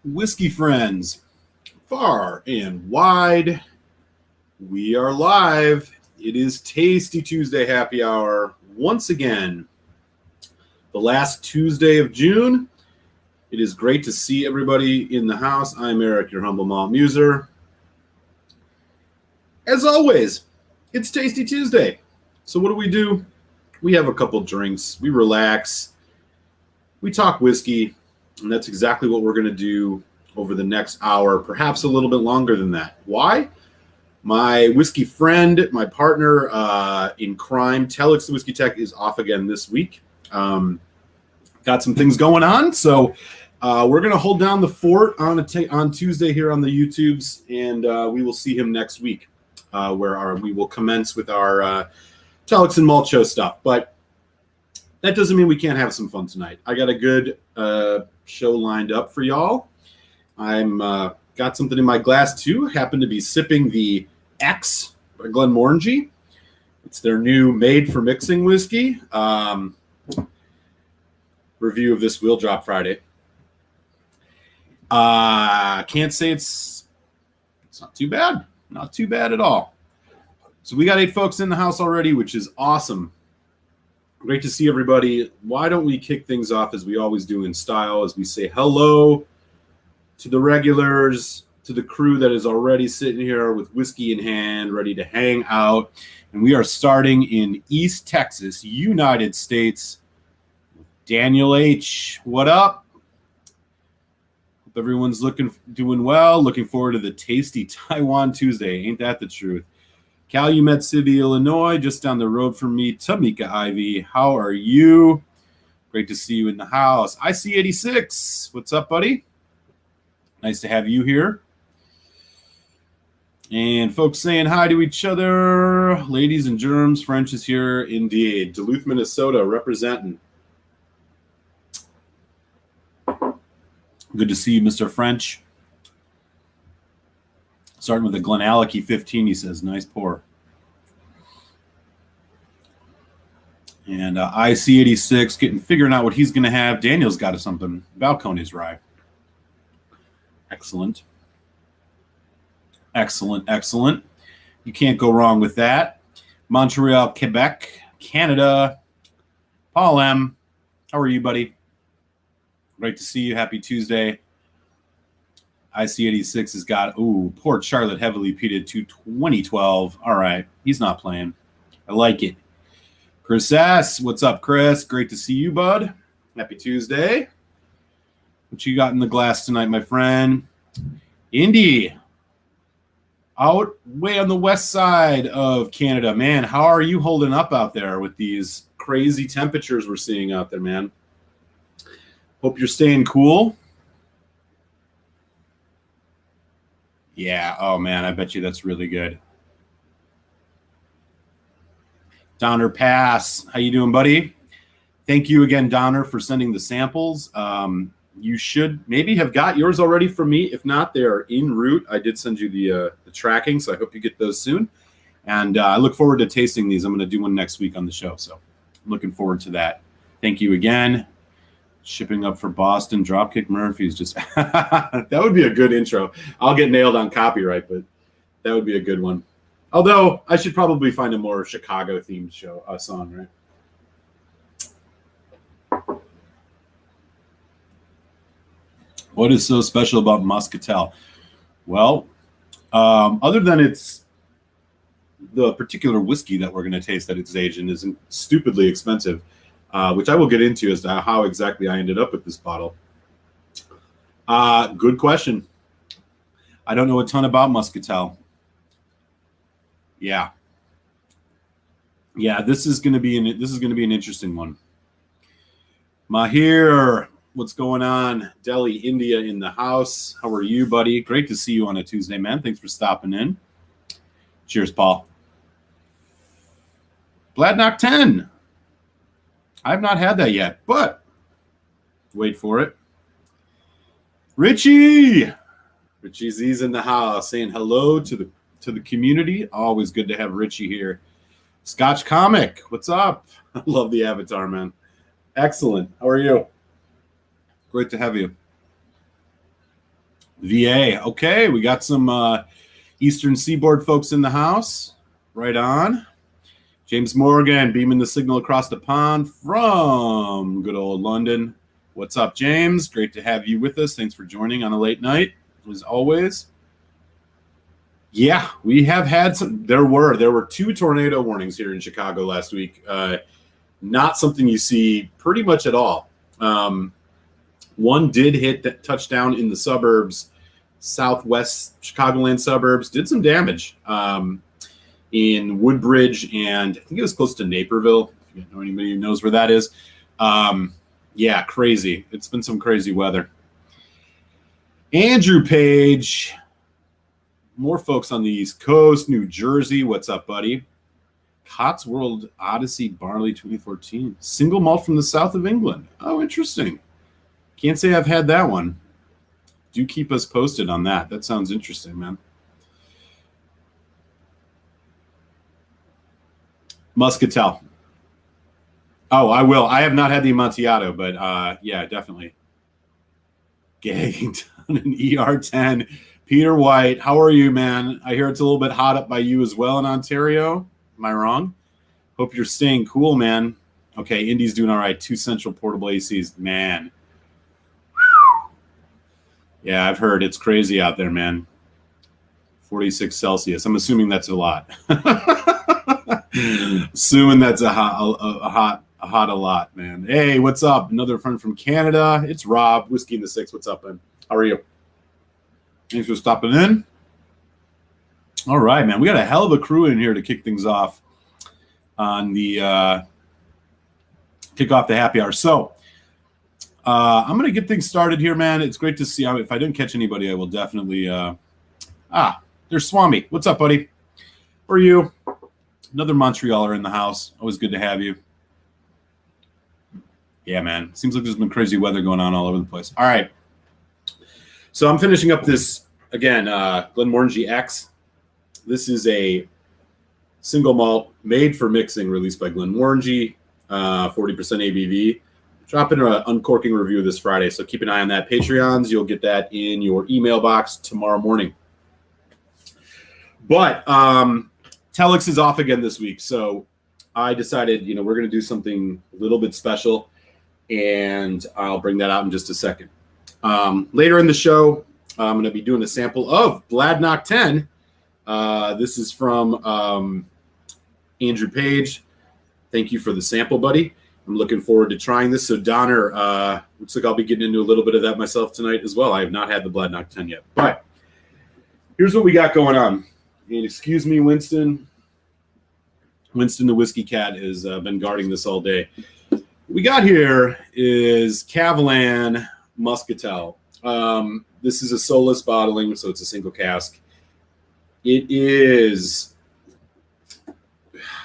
Whiskey friends, far and wide, we are live. It is Tasty Tuesday Happy Hour once again. The last Tuesday of June. It is great to see everybody in the house. I'm Eric, your humble malt muser. As always, it's Tasty Tuesday. So what do? We have a couple drinks. We relax. We talk whiskey. And that's exactly what we're going to do over the next hour, perhaps a little bit longer than that. Why? My whiskey friend, my partner in crime, Telex the Whiskey Tech, is off again this week. Got some things going on, so we're going to hold down the fort on Tuesday here on the YouTubes, and we will see him next week, where we will commence with our Telex and Malt Show stuff. But that doesn't mean we can't have some fun tonight. I got a good show lined up for y'all. I'm got something in my glass too. Happen to be sipping the X by Glen Moray. It's their new made for mixing whiskey. Review of this will drop Friday. Can't say it's not too bad. Not too bad at all. So we got 8 folks in the house already, which is awesome. Great to see everybody. Why don't we kick things off as we always do in style, as we say hello to the regulars, to the crew that is already sitting here with whiskey in hand, ready to hang out. And we are starting in East Texas, United States. Daniel H., what up? Hope everyone's doing well. Looking forward to the Tasty Taiwan Tuesday. Ain't that the truth? Calumet City, Illinois, just down the road from me. Tamika Ivy, how are you? Great to see you in the house. IC86, what's up, buddy? Nice to have you here. And folks saying hi to each other. Ladies and germs, French is here indeed. Duluth, Minnesota, representing. Good to see you, Mr. French. Starting with a Glenallachie 15, he says, nice pour. And IC86, figuring out what he's going to have. Daniel's got something. Balcones rye. Excellent. Excellent, excellent. You can't go wrong with that. Montreal, Quebec, Canada. Paul M., how are you, buddy? Great to see you. Happy Tuesday. IC86 has got, Port Charlotte heavily peated to 2012. All right. He's not playing. I like it. Chris S., what's up, Chris? Great to see you, bud. Happy Tuesday. What you got in the glass tonight, my friend? Indy, out way on the west side of Canada. Man, how are you holding up out there with these crazy temperatures we're seeing out there, man? Hope you're staying cool. Yeah, oh man, I bet you that's really good. Donner Pass, how you doing, buddy? Thank you again, Donner, for sending the samples. You should maybe have got yours already from me. If not, they are en route. I did send you the tracking, so I hope you get those soon. And I look forward to tasting these. I'm going to do one next week on the show, so I'm looking forward to that. Thank you again. Shipping up for Boston, Dropkick Murphys. Just that would be a good intro. I'll get nailed on copyright, but that would be a good one. Although I should probably find a more Chicago-themed song, right? What is so special about Moscatel? Well, other than it's the particular whiskey that we're going to taste that it's aged in isn't stupidly expensive. Which I will get into as to how exactly I ended up with this bottle. Good question. I don't know a ton about Moscatel. Yeah, this is going to be an interesting one. Mahir, what's going on? Delhi, India in the house. How are you, buddy? Great to see you on a Tuesday, man. Thanks for stopping in. Cheers, Paul. Bladnoch 10. I've not had that yet, but wait for it. Richie Z's in the house saying hello to the community. Always good to have Richie here. Scotch Comic, what's up? I love the avatar, man. Excellent. How are you? Great to have you. VA. Okay, we got some Eastern Seaboard folks in the house. Right on. James Morgan beaming the signal across the pond from good old London. What's up, James? Great to have you with us. Thanks for joining on a late night, as always. Yeah, we have had some. There were 2 tornado warnings here in Chicago last week. Not something you see pretty much at all. One did hit that touchdown in the suburbs, southwest Chicagoland suburbs, did some damage in Woodbridge, and I think it was close to Naperville. If you know anybody who knows where that is. Yeah, crazy. It's been some crazy weather. Andrew Page, more folks on the East Coast, New Jersey. What's up, buddy? Cotswold Odyssey Barley 2014. Single malt from the south of England. Oh, interesting. Can't say I've had that one. Do keep us posted on that. That sounds interesting, man. Muscatel. Oh, I will. I have not had the Amontillado, but yeah, definitely. Gagging down an ER10. Peter White, how are you, man? I hear it's a little bit hot up by you as well in Ontario. Am I wrong? Hope you're staying cool, man. Okay, Indy's doing all right. 2 central portable ACs. Man. Yeah, I've heard it's crazy out there, man. 46 Celsius. I'm assuming that's a lot. Assuming that's a lot, man. Hey, what's up? Another friend from Canada. It's Rob, Whiskey in the Six. What's up, man? How are you? Thanks for stopping in. All right, man. We got a hell of a crew in here to kick things off on the kick off the happy hour. So I'm going to get things started here, man. It's great to see. If I didn't catch anybody, I will definitely. There's Swami. What's up, buddy? How are you? Another Montrealer in the house. Always good to have you. Yeah, man. Seems like there's been crazy weather going on all over the place. All right. So I'm finishing up this, again, Glen Moray X. This is a single malt made for mixing released by Glen Moray, 40% ABV. Dropping an uncorking review this Friday, so keep an eye on that. Patreons, you'll get that in your email box tomorrow morning. But Telex is off again this week, so I decided, we're going to do something a little bit special, and I'll bring that out in just a second. Later in the show, I'm going to be doing a sample of Bladnoch 10. This is from Andrew Page. Thank you for the sample, buddy. I'm looking forward to trying this. So Donner, looks like I'll be getting into a little bit of that myself tonight as well. I have not had the Bladnoch 10 yet. But here's what we got going on. And excuse me, Winston. Winston, the whiskey cat, has been guarding this all day. What we got here is Kavalan Moscatel. This is a Solist bottling, so it's a single cask. It is,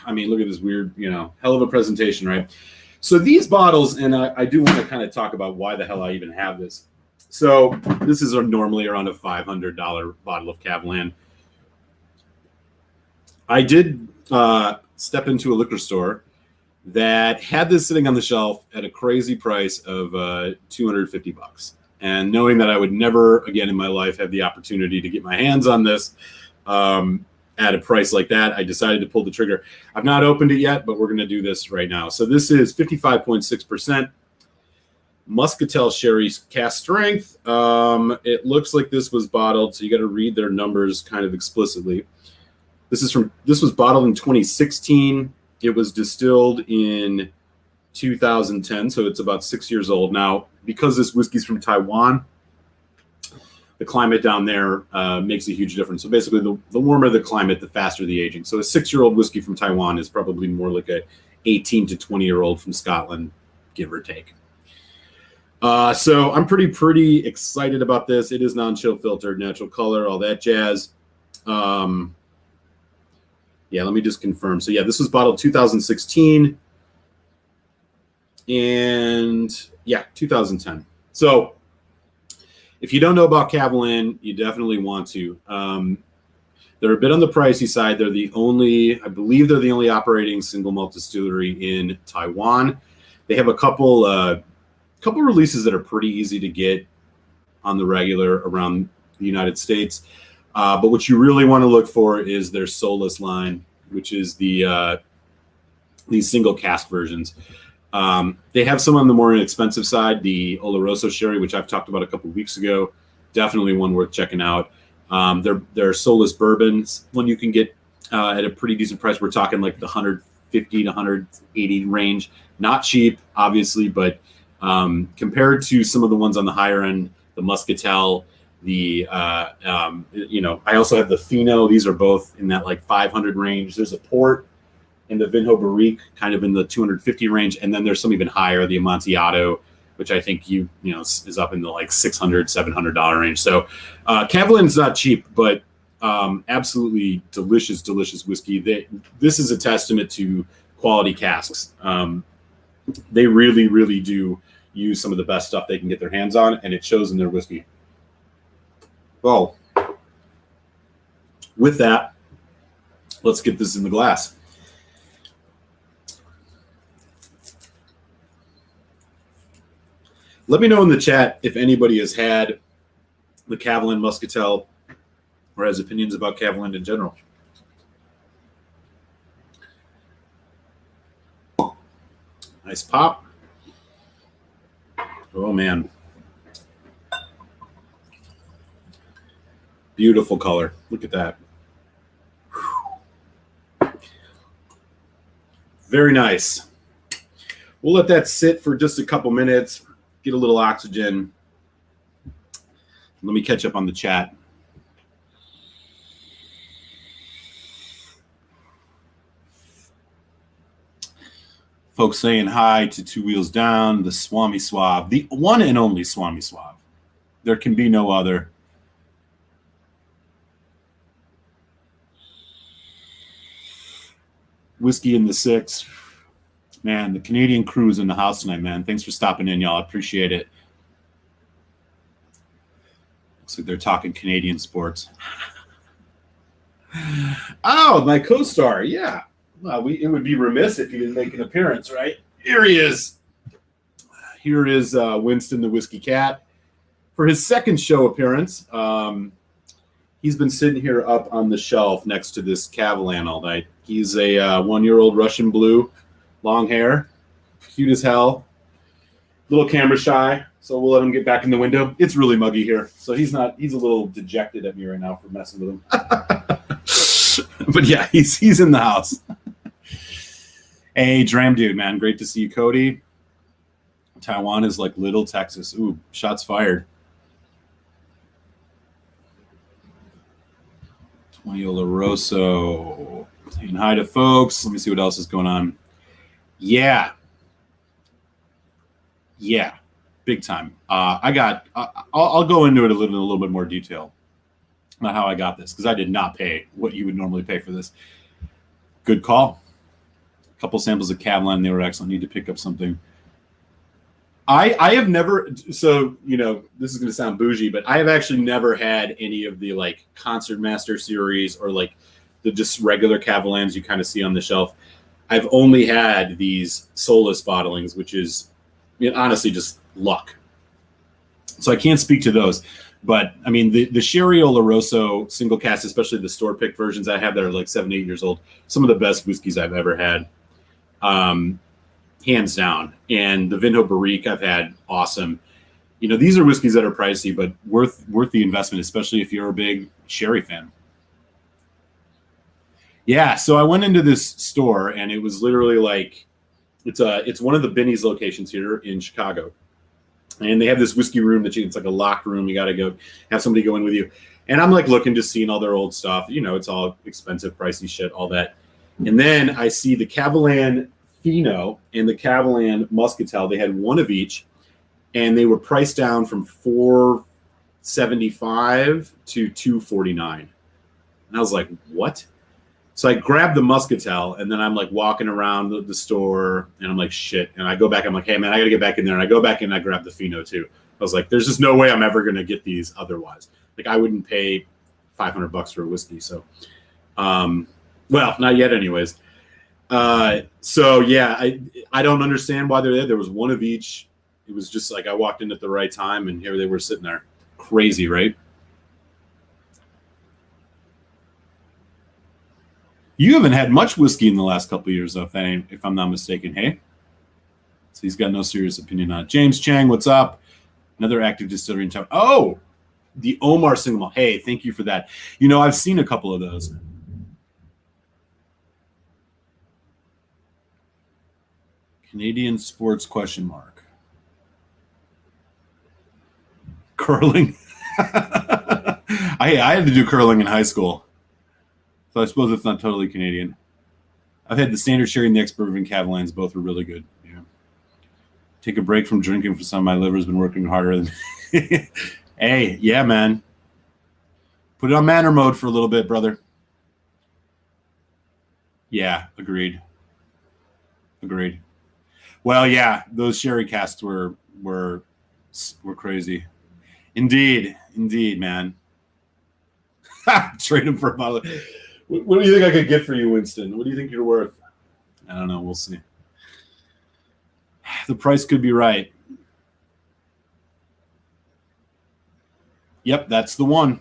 look at this weird, hell of a presentation, right? So these bottles, and I do want to kind of talk about why the hell I even have this. So this is normally around a $500 bottle of Kavalan. I did step into a liquor store that had this sitting on the shelf at a crazy price of $250. And knowing that I would never again in my life have the opportunity to get my hands on this at a price like that, I decided to pull the trigger. I've not opened it yet, but we're going to do this right now. So this is 55.6% Muscatel Sherry cask strength. It looks like this was bottled, so you got to read their numbers kind of explicitly. This was bottled in 2016. It was distilled in 2010, so it's about 6 years old now. Because this whiskey's from Taiwan, the climate down there makes a huge difference. So basically, the warmer the climate, the faster the aging. So a 6-year-old whiskey from Taiwan is probably more like a 18 to 20-year-old from Scotland, give or take. So I'm pretty excited about this. It is non-chill filtered, natural color, all that jazz. Yeah, let me just confirm. So yeah, this was bottled 2016. And yeah, 2010. So if you don't know about Kavalan, you definitely want to. They're a bit on the pricey side. They're I believe they're the only operating single malt distillery in Taiwan. They have a couple releases that are pretty easy to get on the regular around the United States. But what you really want to look for is their Solist line, which is these single cask versions. They have some on the more inexpensive side, the Oloroso sherry, which I've talked about a couple of weeks ago. Definitely one worth checking out. Their Solist bourbons, one you can get at a pretty decent price. We're talking like the 150 to 180 range. Not cheap, obviously, but compared to some of the ones on the higher end, the Muscatel, I also have the Fino. These are both in that like 500 range. There's a port in the Vinho Barrique, kind of in the 250 range, and then there's some even higher, the Amontillado, which I think is up in the like $600, $700 range. So Kavalan's not cheap, but absolutely delicious whiskey. This is a testament to quality casks. They really do use some of the best stuff they can get their hands on, and it shows in their whiskey. Well, with that, let's get this in the glass. Let me know in the chat if anybody has had the Kavalan Moscatel or has opinions about Kavalan in general. Nice pop. Oh, man. Beautiful color. Look at that. Very nice. We'll let that sit for just a couple minutes. Get a little oxygen. Let me catch up on the chat. Folks saying hi to Two Wheels Down, the Swami Suave, the one and only Swami Suave. There can be no other. Whiskey in the 6. Man, the Canadian crew is in the house tonight, man. Thanks for stopping in, y'all. I appreciate it. Looks like they're talking Canadian sports. Oh, my co-star. Yeah. Well, it would be remiss if he didn't make an appearance, right? Here he is. Here is Winston the Whiskey Cat for his second show appearance. He's been sitting here up on the shelf next to this Kavalan all night. He's a one-year-old Russian blue. Long hair, cute as hell, little camera shy, so we'll let him get back in the window. It's really muggy here, so he's a little dejected at me right now for messing with him. But yeah, he's in the house. Hey, Dram Dude, man, great to see you, Cody. Taiwan is like little Texas. Ooh, shots fired. 20 Oloroso. Saying hi to folks. Let me see what else is going on. Yeah, big time. I'll go into it in a little bit more detail about how I got this, because I did not pay what you would normally pay for this. Good call. A couple samples of Kavalan, they were excellent. Need to pick up something. I have never, so this is going to sound bougie, but I have actually never had any of the like Concert Master series or like the just regular Kavalans you kind of see on the shelf. I've only had these Solist bottlings, which is honestly just luck. So I can't speak to those. But I mean, the Sherry Oloroso single cast, especially the store pick versions I have that are like 7-8 years old, some of the best whiskeys I've ever had, hands down. And the Vinho Barrique I've had, awesome. These are whiskeys that are pricey, but worth the investment, especially if you're a big sherry fan. Yeah, so I went into this store, and it was literally like it's one of the Benny's locations here in Chicago, and they have this whiskey room it's like a locked room. You got to go have somebody go in with you, and I'm like looking, just seeing all their old stuff. It's all expensive, pricey shit, all that, and then I see the Kavalan Fino and the Kavalan Moscatel. They had one of each, and they were priced down from $475 to $249, and I was like, what? So I grabbed the Muscatel, and then I'm like walking around the store, and I'm like, shit. And I go back, I'm like, hey, man, I got to get back in there. And I go back in and I grab the Fino too. I was like, there's just no way I'm ever going to get these otherwise. Like, I wouldn't pay $500 for a whiskey. So, well, not yet anyways. So yeah, I don't understand why they're there. There was one of each. It was just like I walked in at the right time, and here they were sitting there. Crazy, right? You haven't had much whiskey in the last couple of years, though, if I'm not mistaken. Hey, so he's got no serious opinion on it. James Chang, what's up? Another active distillery in town. Oh, the Omar single malt. Hey, thank you for that. You know, I've seen a couple of those. Canadian sports question mark. Curling. I had to do curling in high school, so I suppose it's not totally Canadian. I've had the standard sherry and the ex-bourbon Kavalans. Both were really good. Yeah. Take a break from drinking for some. My liver's been working harder than. Hey, yeah, man. Put it on manner mode for a little bit, brother. Yeah, agreed. Well, yeah, those sherry casks were crazy. Indeed, man. Trade them for a bottle. What do you think I could get for you, Winston? What do you think you're worth? I don't know. We'll see. The price could be right. Yep, that's the one.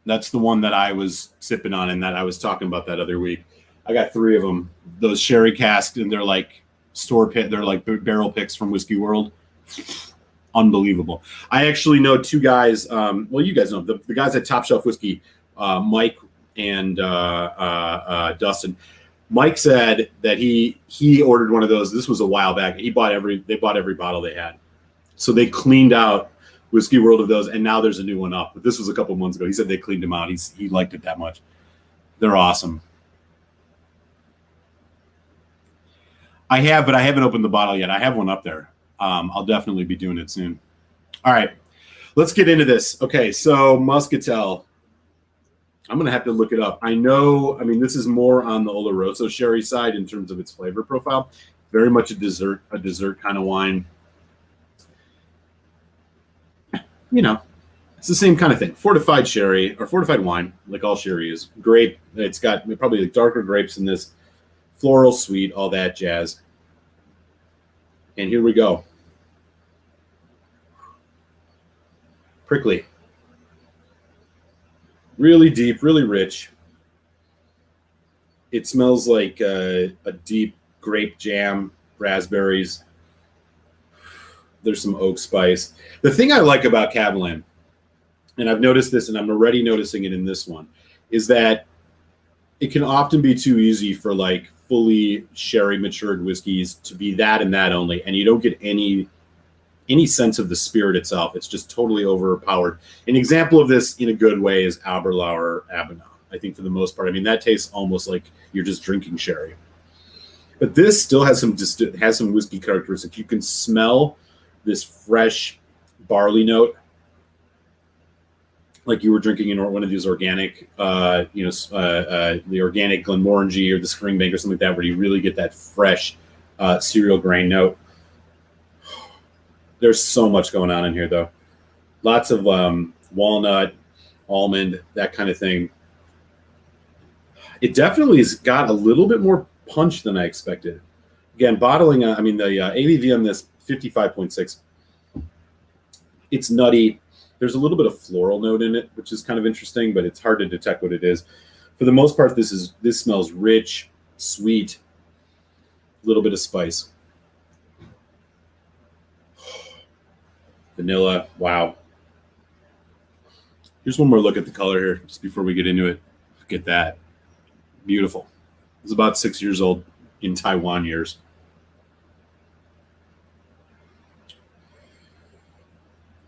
That's the one that I was sipping on and that I was talking about that other week. I got 3 of them. Those sherry casks, and they're like store pit. They're like barrel picks from Whiskey World. Unbelievable. I actually know 2 guys. Well, you guys know the guys at Top Shelf Whiskey, Mike and Dustin. Mike said that he ordered one of those. This was a while back. They bought every bottle they had. So they cleaned out Whiskey World of those, and now there's a new one up. But this was a couple months ago. He said they cleaned them out. He liked it that much. They're awesome. I haven't opened the bottle yet. I have one up there. I'll definitely be doing it soon. All right, let's get into this. Okay, so Moscatel. I'm going to have to look it up. I mean, this is more on the Oloroso sherry side in terms of its flavor profile. Very much a dessert kind of wine. You know, it's the same kind of thing. Fortified sherry or fortified wine, like all sherry is. Grape. It's got probably like darker grapes in this. Floral, sweet, all that jazz. And here we go. Prickly. Really deep, really rich. It smells like a deep grape jam, raspberries. There's some oak spice. The thing I like about Kavalan, and I've noticed this, and I'm already noticing it in this one, is that it can often be too easy for like fully sherry matured whiskeys to be that and that only, and you don't get any sense of the spirit itself. It's just totally overpowered. An example of this in a good way is Aberlour Abernathy. I think for the most part, I mean, that tastes almost like you're just drinking sherry. But this still has some whiskey characteristics. You can smell this fresh barley note, like you were drinking in one of these organic, the organic Glen Moray or the Springbank or something like that, where you really get that fresh cereal grain note. There's so much going on in here, though. Lots of walnut, almond, that kind of thing. It definitely has got a little bit more punch than I expected. Again, bottling, the ABV on this, 55.6. It's nutty. There's a little bit of floral note in it, which is kind of interesting, but it's hard to detect what it is. For the most part, this smells rich, sweet, a little bit of spice. Vanilla, wow. Here's one more look at the color here, just before we get into it. Look at that. Beautiful. It's about 6 years old in Taiwan years.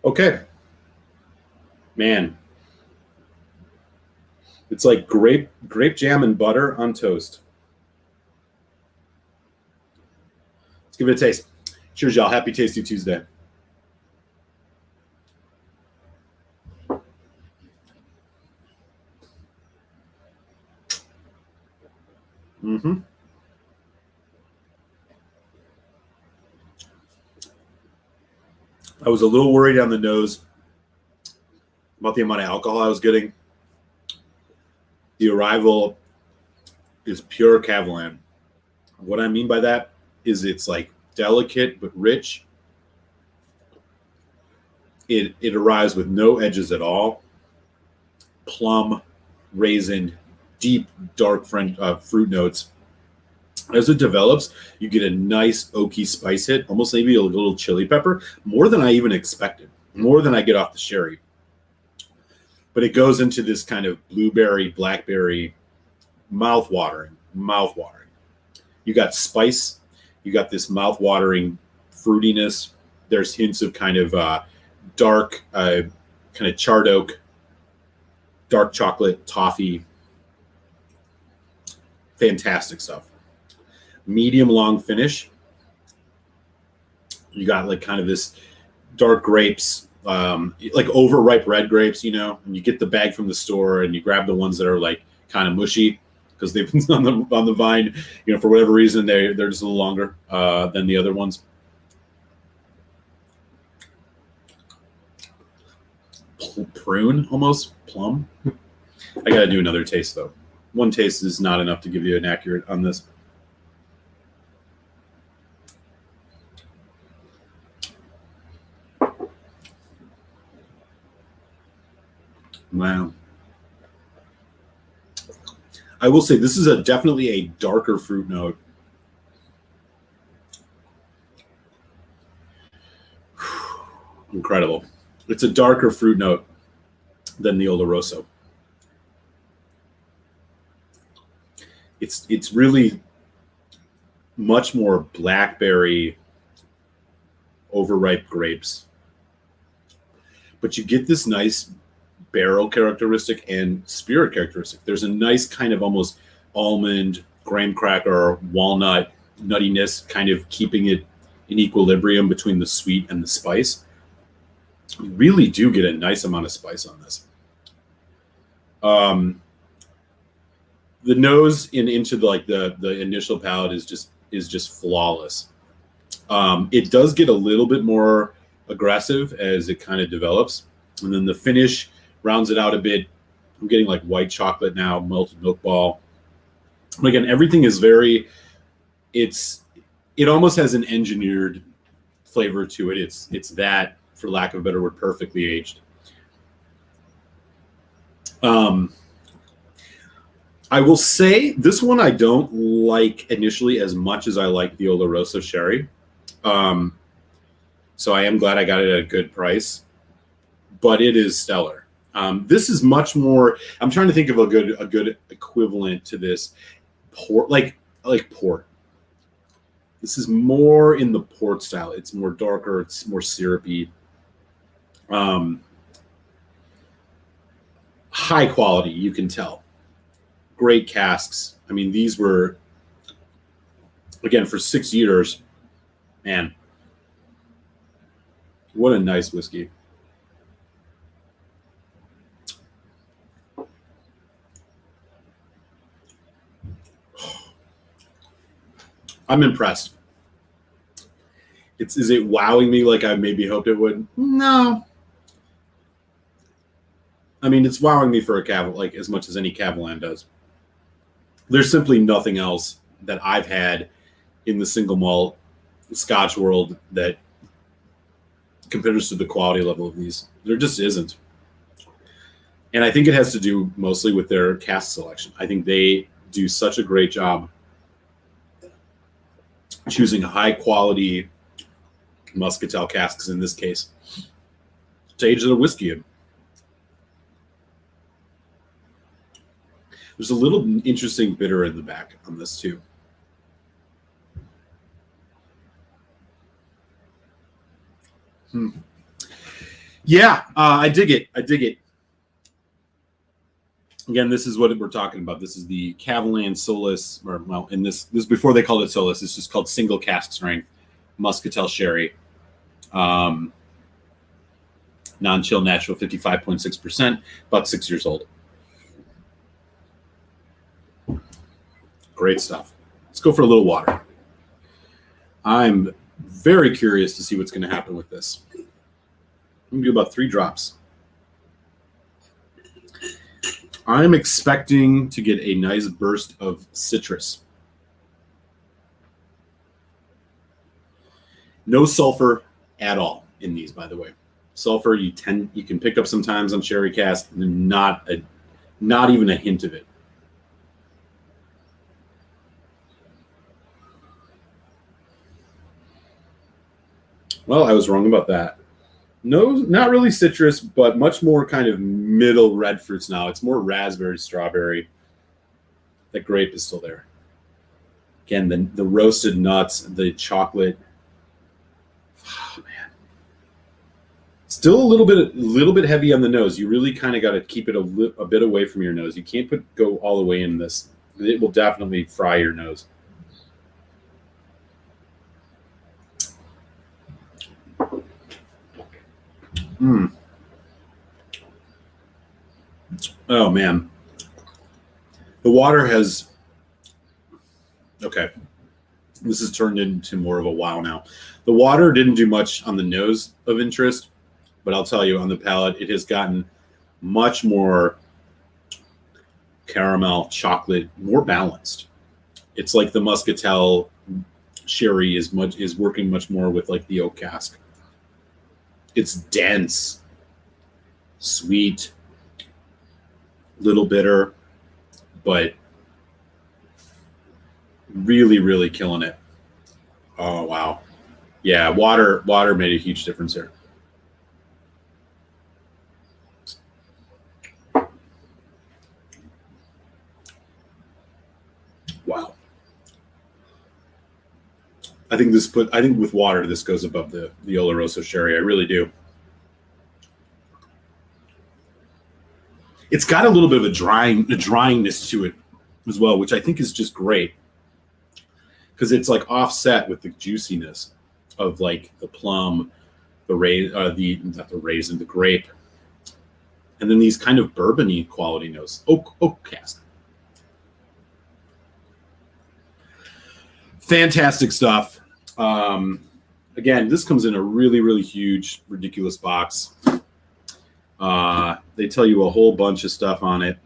Okay. Man. It's like grape jam and butter on toast. Let's give it a taste. Cheers, y'all. Happy Tasty Tuesday. Mm-hmm. I was a little worried on the nose about the amount of alcohol I was getting. The arrival is pure Kavalan. What I mean by that is it's like delicate but rich. It arrives with no edges at all. Plum, raisin, deep, dark fruit notes. As it develops, you get a nice oaky spice hit, almost maybe a little chili pepper, more than I even expected, more than I get off the sherry. But it goes into this kind of blueberry, blackberry, mouth-watering. You got spice, you got this mouth-watering fruitiness. There's hints of kind of dark, kind of charred oak, dark chocolate, toffee. Fantastic stuff. Medium long finish. You got like kind of this dark grapes, like overripe red grapes, you know, and you get the bag from the store and you grab the ones that are like kind of mushy because they've been on the vine, you know, for whatever reason, they're just a little longer than the other ones. Prune, almost plum. I got to do another taste though. One taste is not enough to give you an accurate on this. Wow. I will say this is definitely a darker fruit note. Incredible. It's a darker fruit note than the Oloroso. It's really much more blackberry, overripe grapes. But you get this nice barrel characteristic and spirit characteristic. There's a nice kind of almost almond, graham cracker, walnut nuttiness, kind of keeping it in equilibrium between the sweet and the spice. You really do get a nice amount of spice on this. The nose into the initial palate is just flawless. It does get a little bit more aggressive as it kind of develops, and then the finish rounds it out a bit. I'm getting like white chocolate now, melted milk ball. But again, everything is it almost has an engineered flavor to it. It's that, for lack of a better word, perfectly aged. I will say this one I don't like initially as much as I like the Oloroso Sherry. So I am glad I got it at a good price, but it is stellar. This is much more. I'm trying to think of a good equivalent to this port, like port. This is more in the port style. It's more darker. It's more syrupy. High quality, you can tell. Great casks. I mean, these were, again, for 6 years, man, what a nice whiskey. I'm impressed. Is it wowing me like I maybe hoped it would? No. I mean, it's wowing me for a Kavalan, like as much as any Kavalan does. There's simply nothing else that I've had in the single malt Scotch world that compares to the quality level of these. There just isn't. And I think it has to do mostly with their cask selection. I think they do such a great job choosing high quality Muscatel casks in this case to age their whiskey in. There's a little interesting bitter in the back on this too. Yeah, I dig it. Again, this is what we're talking about. This is the Kavalan Solist, or well, in this before they called it Solist. It's just called single cask strength Muscatel Sherry. Non-chill natural, 55.6%, about 6 years old. Great stuff. Let's go for a little water. I'm very curious to see what's going to happen with this. I'm going to do about 3 drops. I'm expecting to get a nice burst of citrus. No sulfur at all in these, by the way. Sulfur you can pick up sometimes on sherry cask, and not even a hint of it. Well, I was wrong about that. No, not really citrus, but much more kind of middle red fruits now. It's more raspberry, strawberry. The grape is still there. Again, the roasted nuts, the chocolate. Oh, man. Still a little bit heavy on the nose. You really kind of got to keep it a bit away from your nose. You can't go all the way in this. It will definitely fry your nose. Oh, man. The water has... Okay. This has turned into more of a wow now. The water didn't do much on the nose of interest, but I'll tell you, on the palate, it has gotten much more caramel, chocolate, more balanced. It's like the Muscatel sherry is working much more with like the oak cask. It's dense, sweet, little bitter, but really, really killing it. Oh, wow. Yeah, water made a huge difference here. Wow. I think with water, this goes above the Oloroso sherry. I really do. It's got a little bit of a dryingness to it as well, which I think is just great because it's like offset with the juiciness of like the plum, the grape, and then these kind of bourbon-y quality notes. Oak cask. Fantastic stuff. Again, this comes in a really, really huge, ridiculous box. They tell you a whole bunch of stuff on it.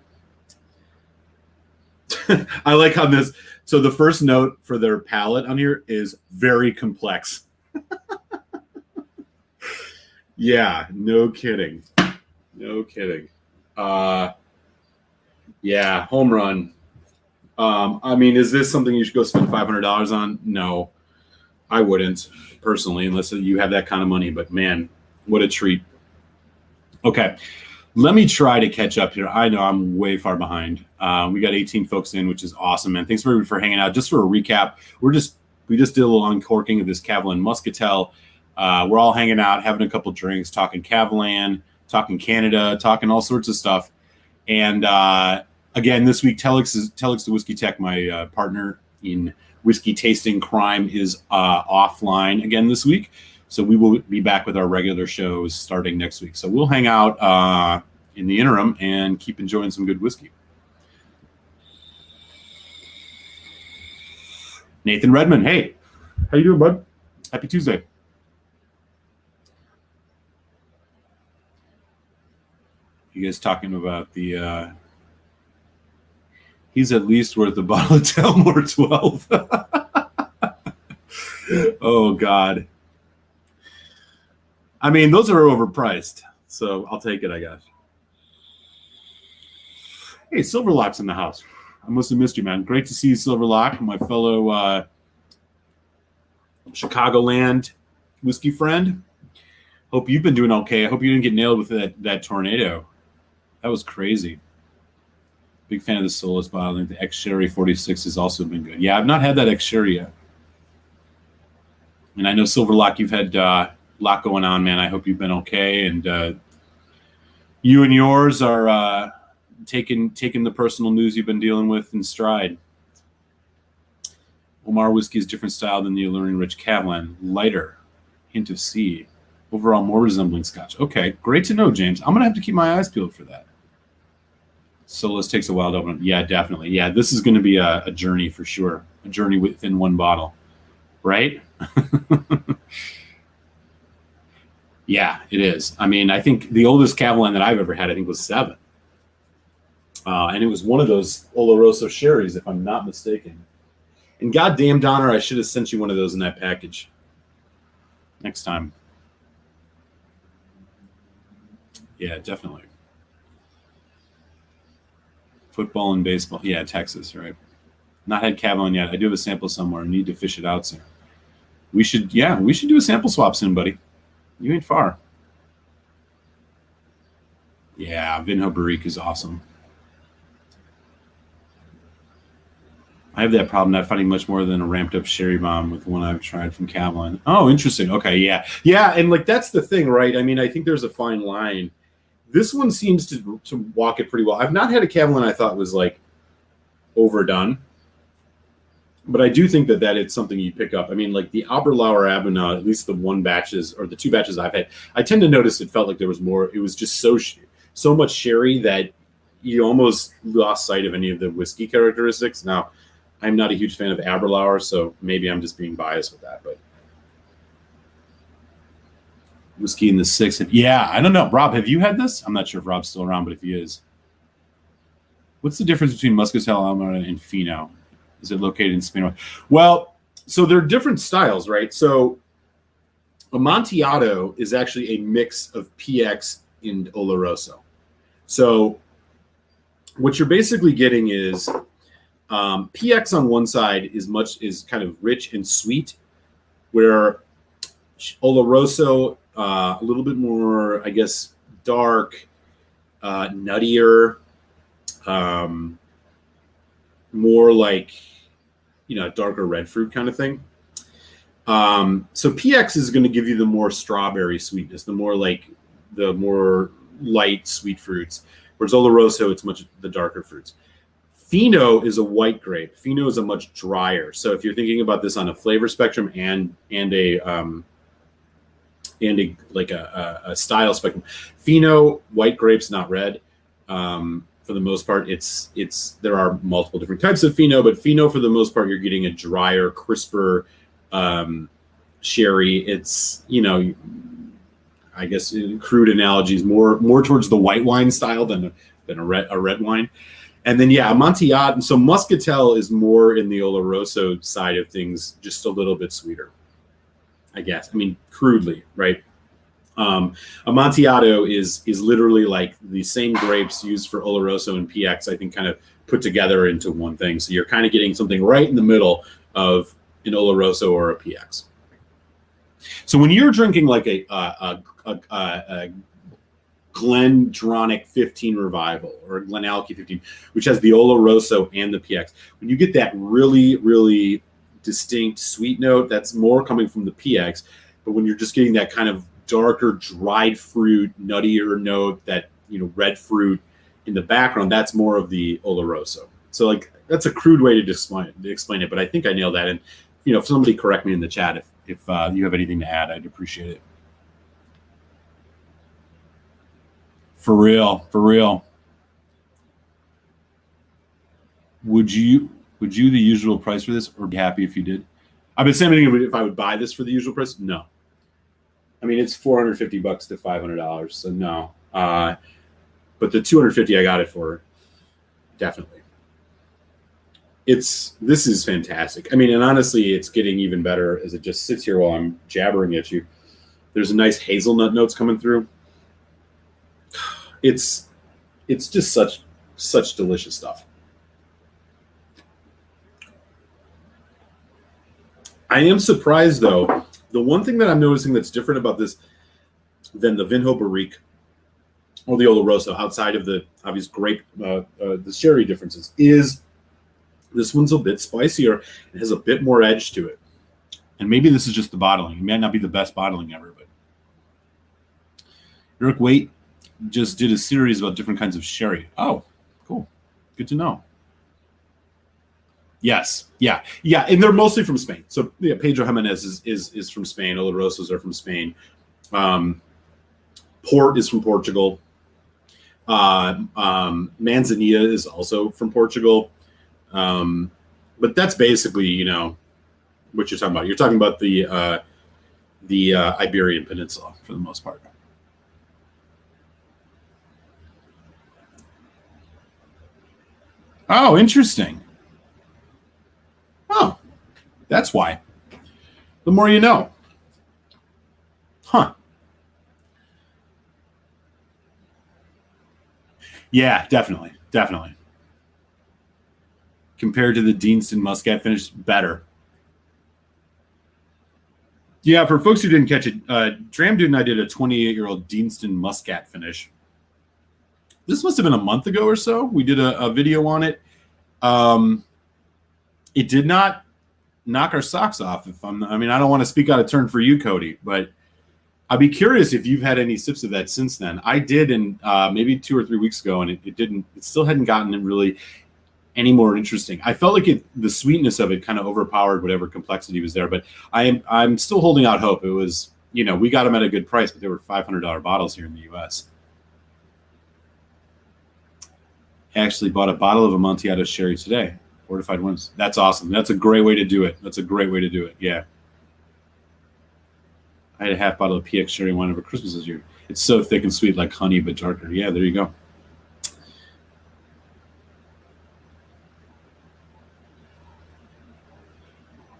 I like how this. So the first note for their palate on here is very complex. Yeah, no kidding. No kidding. Yeah, home run. I mean, is this something you should go spend $500 on? No, I wouldn't personally, unless you have that kind of money. But man, what a treat. Okay, let me try to catch up here. I know I'm way far behind. We got 18 folks in, which is awesome, man. Thanks for hanging out. Just for a recap, we just did a little uncorking of this Kavalan Moscatel. We're all hanging out, having a couple drinks, talking Kavalan, talking Canada, talking all sorts of stuff. And again, this week, Telex the Whiskey Tech, my partner in whiskey tasting crime, is offline again this week. So we will be back with our regular shows starting next week. So we'll hang out in the interim and keep enjoying some good whiskey. Nathan Redmond, hey, how you doing, bud? Happy Tuesday. You guys talking about the... he's at least worth a bottle of Telmore 12. Oh, God. I mean, those are overpriced, so I'll take it, I guess. Hey, Silverlock's in the house. I must have missed you, man. Great to see you, Silverlock, my fellow Chicagoland whiskey friend. Hope you've been doing okay. I hope you didn't get nailed with that tornado. That was crazy. Big fan of the Solist bottle. I think the X-Sherry 46 has also been good. Yeah, I've not had that X-Sherry yet. And I know, Silverlock, you've had a lot going on, man. I hope you've been okay. And you and yours are taking the personal news you've been dealing with in stride. Omar whiskey is different style than the alluring rich Kavalan. Lighter. Hint of sea. Overall, more resembling Scotch. Okay, great to know, James. I'm going to have to keep my eyes peeled for that. Solist takes a while to open. Yeah, definitely. Yeah, this is going to be a journey for sure. A journey within one bottle. Right? Yeah, it is. I mean, I think the oldest Kavalan that I've ever had, I think, was 7. And it was one of those Oloroso sherries, if I'm not mistaken. And goddamn, Donner, I should have sent you one of those in that package. Next time. Yeah, definitely. Football and baseball. Yeah, Texas, right? Not had Kavalan yet. I do have a sample somewhere. I need to fish it out soon. We should do a sample swap soon, buddy. You ain't far. Yeah, Vinho Barrique is awesome. I have that problem not finding much more than a ramped up sherry bomb with one I've tried from Kavalan. Oh, interesting. Okay, yeah. Yeah, and like that's the thing, right? I mean, I think there's a fine line. This one seems to walk it pretty well. I've not had a Kavalan I thought was like overdone, but I do think that it's something you pick up. I mean, like the Aberlour Abuna, at least the one batches or the two batches I've had, I tend to notice it felt like there was more. It was just so much sherry that you almost lost sight of any of the whiskey characteristics. Now, I'm not a huge fan of Aberlour, so maybe I'm just being biased with that. But whiskey in the 6th. Yeah, I don't know. Rob, have you had this? I'm not sure if Rob's still around, but if he is. What's the difference between Muscatel, Almora, and Fino? Is it located in Spain? Well, so they're different styles, right? So Amontillado is actually a mix of PX and Oloroso. So what you're basically getting is PX on one side is kind of rich and sweet, where Oloroso a little bit more, I guess, dark, nuttier, more like darker red fruit kind of thing. So PX is going to give you the more strawberry sweetness, the more light sweet fruits, whereas Oloroso it's much the darker fruits. Fino is a white grape. Fino is a much drier. So if you're thinking about this on a flavor spectrum and a style spectrum, Fino, white grapes, not red. For the most part, there are multiple different types of Fino, but Fino for the most part, you're getting a drier, crisper sherry. It's I guess crude analogies more towards the white wine style than a red wine. And then, Amontillado. So Muscatel is more in the Oloroso side of things, just a little bit sweeter, I guess. I mean, crudely, right? Amontillado is literally like the same grapes used for Oloroso and PX, I think, kind of put together into one thing. So you're kind of getting something right in the middle of an Oloroso or a PX. So when you're drinking like a Glendronach 15 Revival or a Glenallachie 15, which has the Oloroso and the PX, when you get that really, really distinct sweet note, that's more coming from the PX. But when you're just getting that kind of darker, dried fruit, nuttier note, that red fruit in the background, that's more of the Oloroso. So like that's a crude way to explain it, but I think I nailed that. And if somebody correct me in the chat if you have anything to add, I'd appreciate it. For real. Would you the usual price for this, or be happy if you did? I've been saying if I would buy this for the usual price. No. I mean, it's $450 to $500, so no. But the $250 I got it for, definitely. This is fantastic. I mean, and honestly, it's getting even better as it just sits here while I'm jabbering at you. There's a nice hazelnut notes coming through. It's just such delicious stuff. I am surprised, though. The one thing that I'm noticing that's different about this than the Vinho Barrique or the Oloroso, outside of the obvious grape, the sherry differences, is this one's a bit spicier and has a bit more edge to it. And maybe this is just the bottling. It may not be the best bottling ever, but Eric Waite just did a series about different kinds of sherry. Oh, cool. Good to know. Yes. Yeah. And they're mostly from Spain. So Pedro Jimenez is from Spain. Olorosos are from Spain. Port is from Portugal. Manzanilla is also from Portugal. But that's basically, what you're talking about. You're talking about the Iberian Peninsula for the most part. Oh, interesting. Oh, that's why. The more you know. Huh. Yeah, definitely. Compared to the Deanston Muscat finish, better. Yeah, for folks who didn't catch it, Dram Dude and I did a 28-year-old Deanston Muscat finish. This must have been a month ago or so. We did a video on it. It did not knock our socks off. I don't want to speak out of turn for you, Cody, but I'd be curious if you've had any sips of that since then. I did, in maybe 2 or 3 weeks ago, and it still hadn't gotten really any more interesting. I felt like the sweetness of it kind of overpowered whatever complexity was there, but I'm still holding out hope. It was, we got them at a good price, but they were $500 bottles here in the U.S. I actually bought a bottle of Amontillado sherry today. Fortified ones. That's awesome. That's a great way to do it. Yeah. I had a half bottle of PX sherry wine over Christmas this year. It's so thick and sweet, like honey, but darker. Yeah, there you go.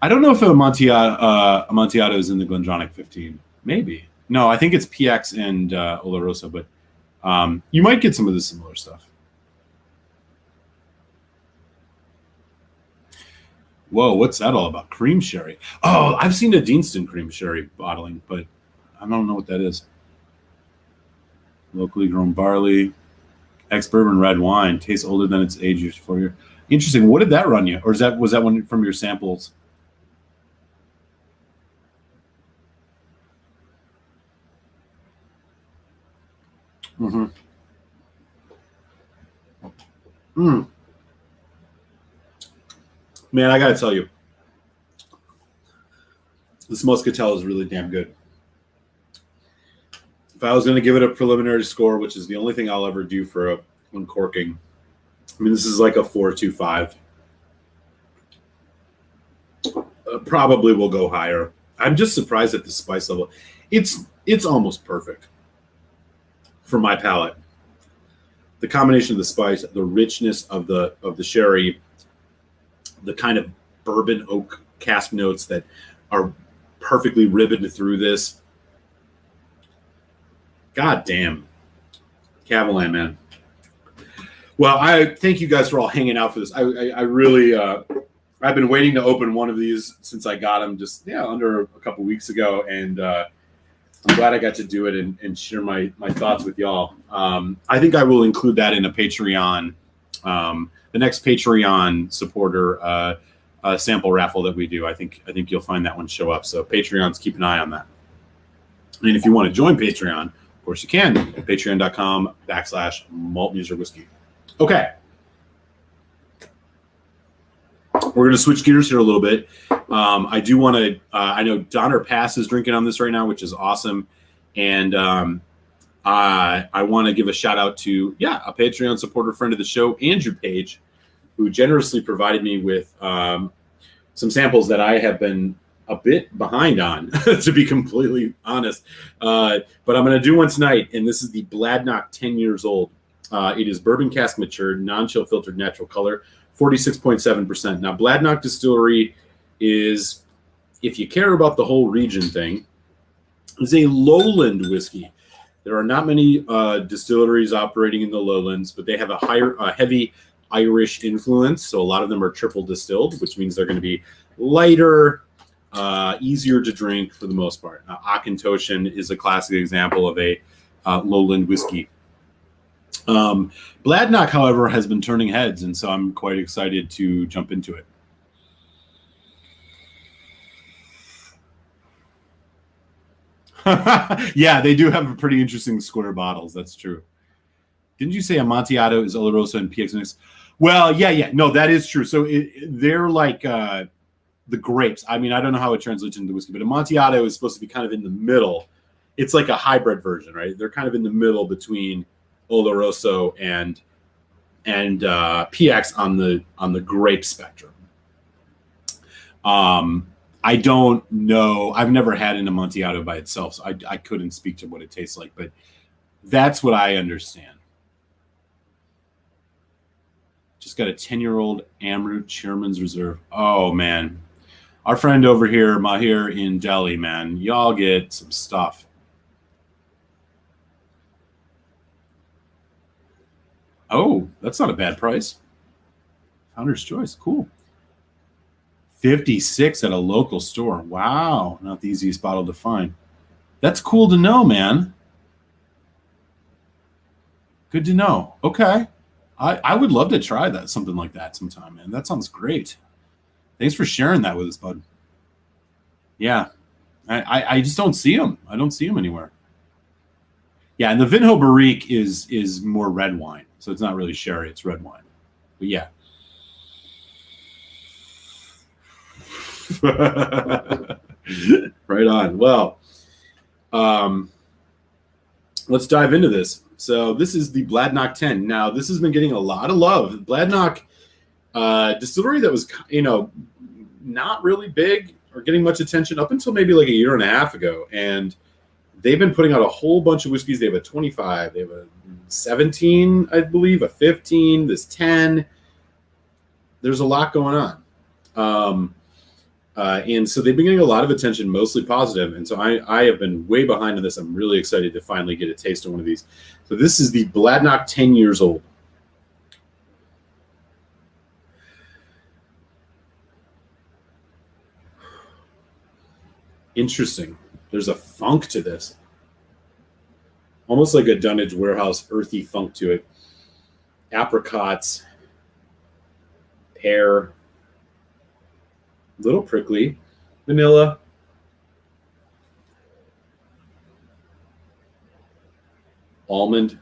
I don't know if Amontillado is in the Glendronach 15. Maybe. No, I think it's PX and Oloroso, but you might get some of the similar stuff. Whoa, what's that all about? Cream sherry. Oh, I've seen a Deanston cream sherry bottling, but I don't know what that is. Locally grown barley, ex-bourbon red wine, tastes older than its age for you. Interesting. What did that run you? Or was that one from your samples? Mm-hmm. Man, I gotta tell you, this Moscatel is really damn good. If I was going to give it a preliminary score, which is the only thing I'll ever do for a uncorking, this is like a 4.25. Probably will go higher. I'm just surprised at the spice level. It's almost perfect for my palate. The combination of the spice, the richness of the sherry, the kind of bourbon oak cask notes that are perfectly ribboned through this. God damn. Kavalan, man. Well, I thank you guys for all hanging out for this. I really, I've been waiting to open one of these since I got them just under a couple weeks ago, and I'm glad I got to do it and share my thoughts with y'all. I think I will include that in a Patreon, the next Patreon supporter sample raffle that we do. I think you'll find that one show up. So Patreons, keep an eye on that. And if you want to join Patreon, of course you can. Patreon.com/maltmuserwhiskey. Okay. We're going to switch gears here a little bit. I do want to, I know Donner Pass is drinking on this right now, which is awesome. And I want to give a shout out to, a Patreon supporter friend of the show, Andrew Page, who generously provided me with some samples that I have been a bit behind on, to be completely honest. But I'm going to do one tonight, and this is the Bladnoch 10 years old. It is bourbon cask matured, non-chill filtered natural color, 46.7%. Now, Bladnoch Distillery is, if you care about the whole region thing, is a lowland whiskey. There are not many distilleries operating in the lowlands, but they have a heavy Irish influence. So a lot of them are triple distilled, which means they're going to be lighter, easier to drink for the most part. Auchentoshan is a classic example of a lowland whiskey. Bladnoch, however, has been turning heads, and so I'm quite excited to jump into it. Yeah, they do have pretty interesting square bottles. That's true. Didn't you say Amontillado is Oloroso and PX mix? Well, yeah. No, that is true. So they're like the grapes. I don't know how it translates into whiskey, but Amontillado is supposed to be kind of in the middle. It's like a hybrid version, right? They're kind of in the middle between Oloroso and PX on the grape spectrum. I don't know. I've never had an Amontillado by itself, so I couldn't speak to what it tastes like, but that's what I understand. Just got a 10-year-old Amrut Chairman's Reserve. Oh, man. Our friend over here, Mahir in Delhi, man, y'all get some stuff. Oh, that's not a bad price. Founder's Choice. Cool. $56 at a local store. Wow, not the easiest bottle to find. That's cool to know, man. Good to know. Okay. I would love to try that, something like that sometime, man. That sounds great. Thanks for sharing that with us, bud. Yeah. I just don't see them. I don't see them anywhere. Yeah, and the Vinho Barrique is more red wine. So it's not really sherry, it's red wine. But yeah. Right on. Well, let's dive into this. So this is the Bladnoch 10. Now, this has been getting a lot of love. Bladnoch distillery that was, not really big or getting much attention up until maybe like a year and a half ago. And they've been putting out a whole bunch of whiskeys. They have a 25, they have a 17, I believe, a 15, this 10. There's a lot going on. And so they've been getting a lot of attention, mostly positive. And so I have been way behind on this. I'm really excited to finally get a taste of one of these. So this is the Bladnoch 10 years old. Interesting. There's a funk to this. Almost like a Dunnage Warehouse earthy funk to it. Apricots, pear, little prickly, vanilla, almond,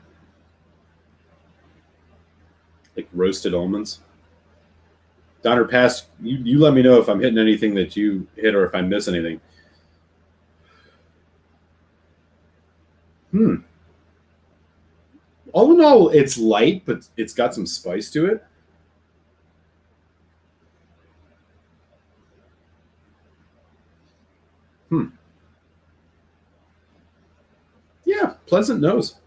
like roasted almonds. Donner Pass, you let me know if I'm hitting anything that you hit or if I miss anything. All in all, it's light, but it's got some spice to it. Yeah, pleasant nose.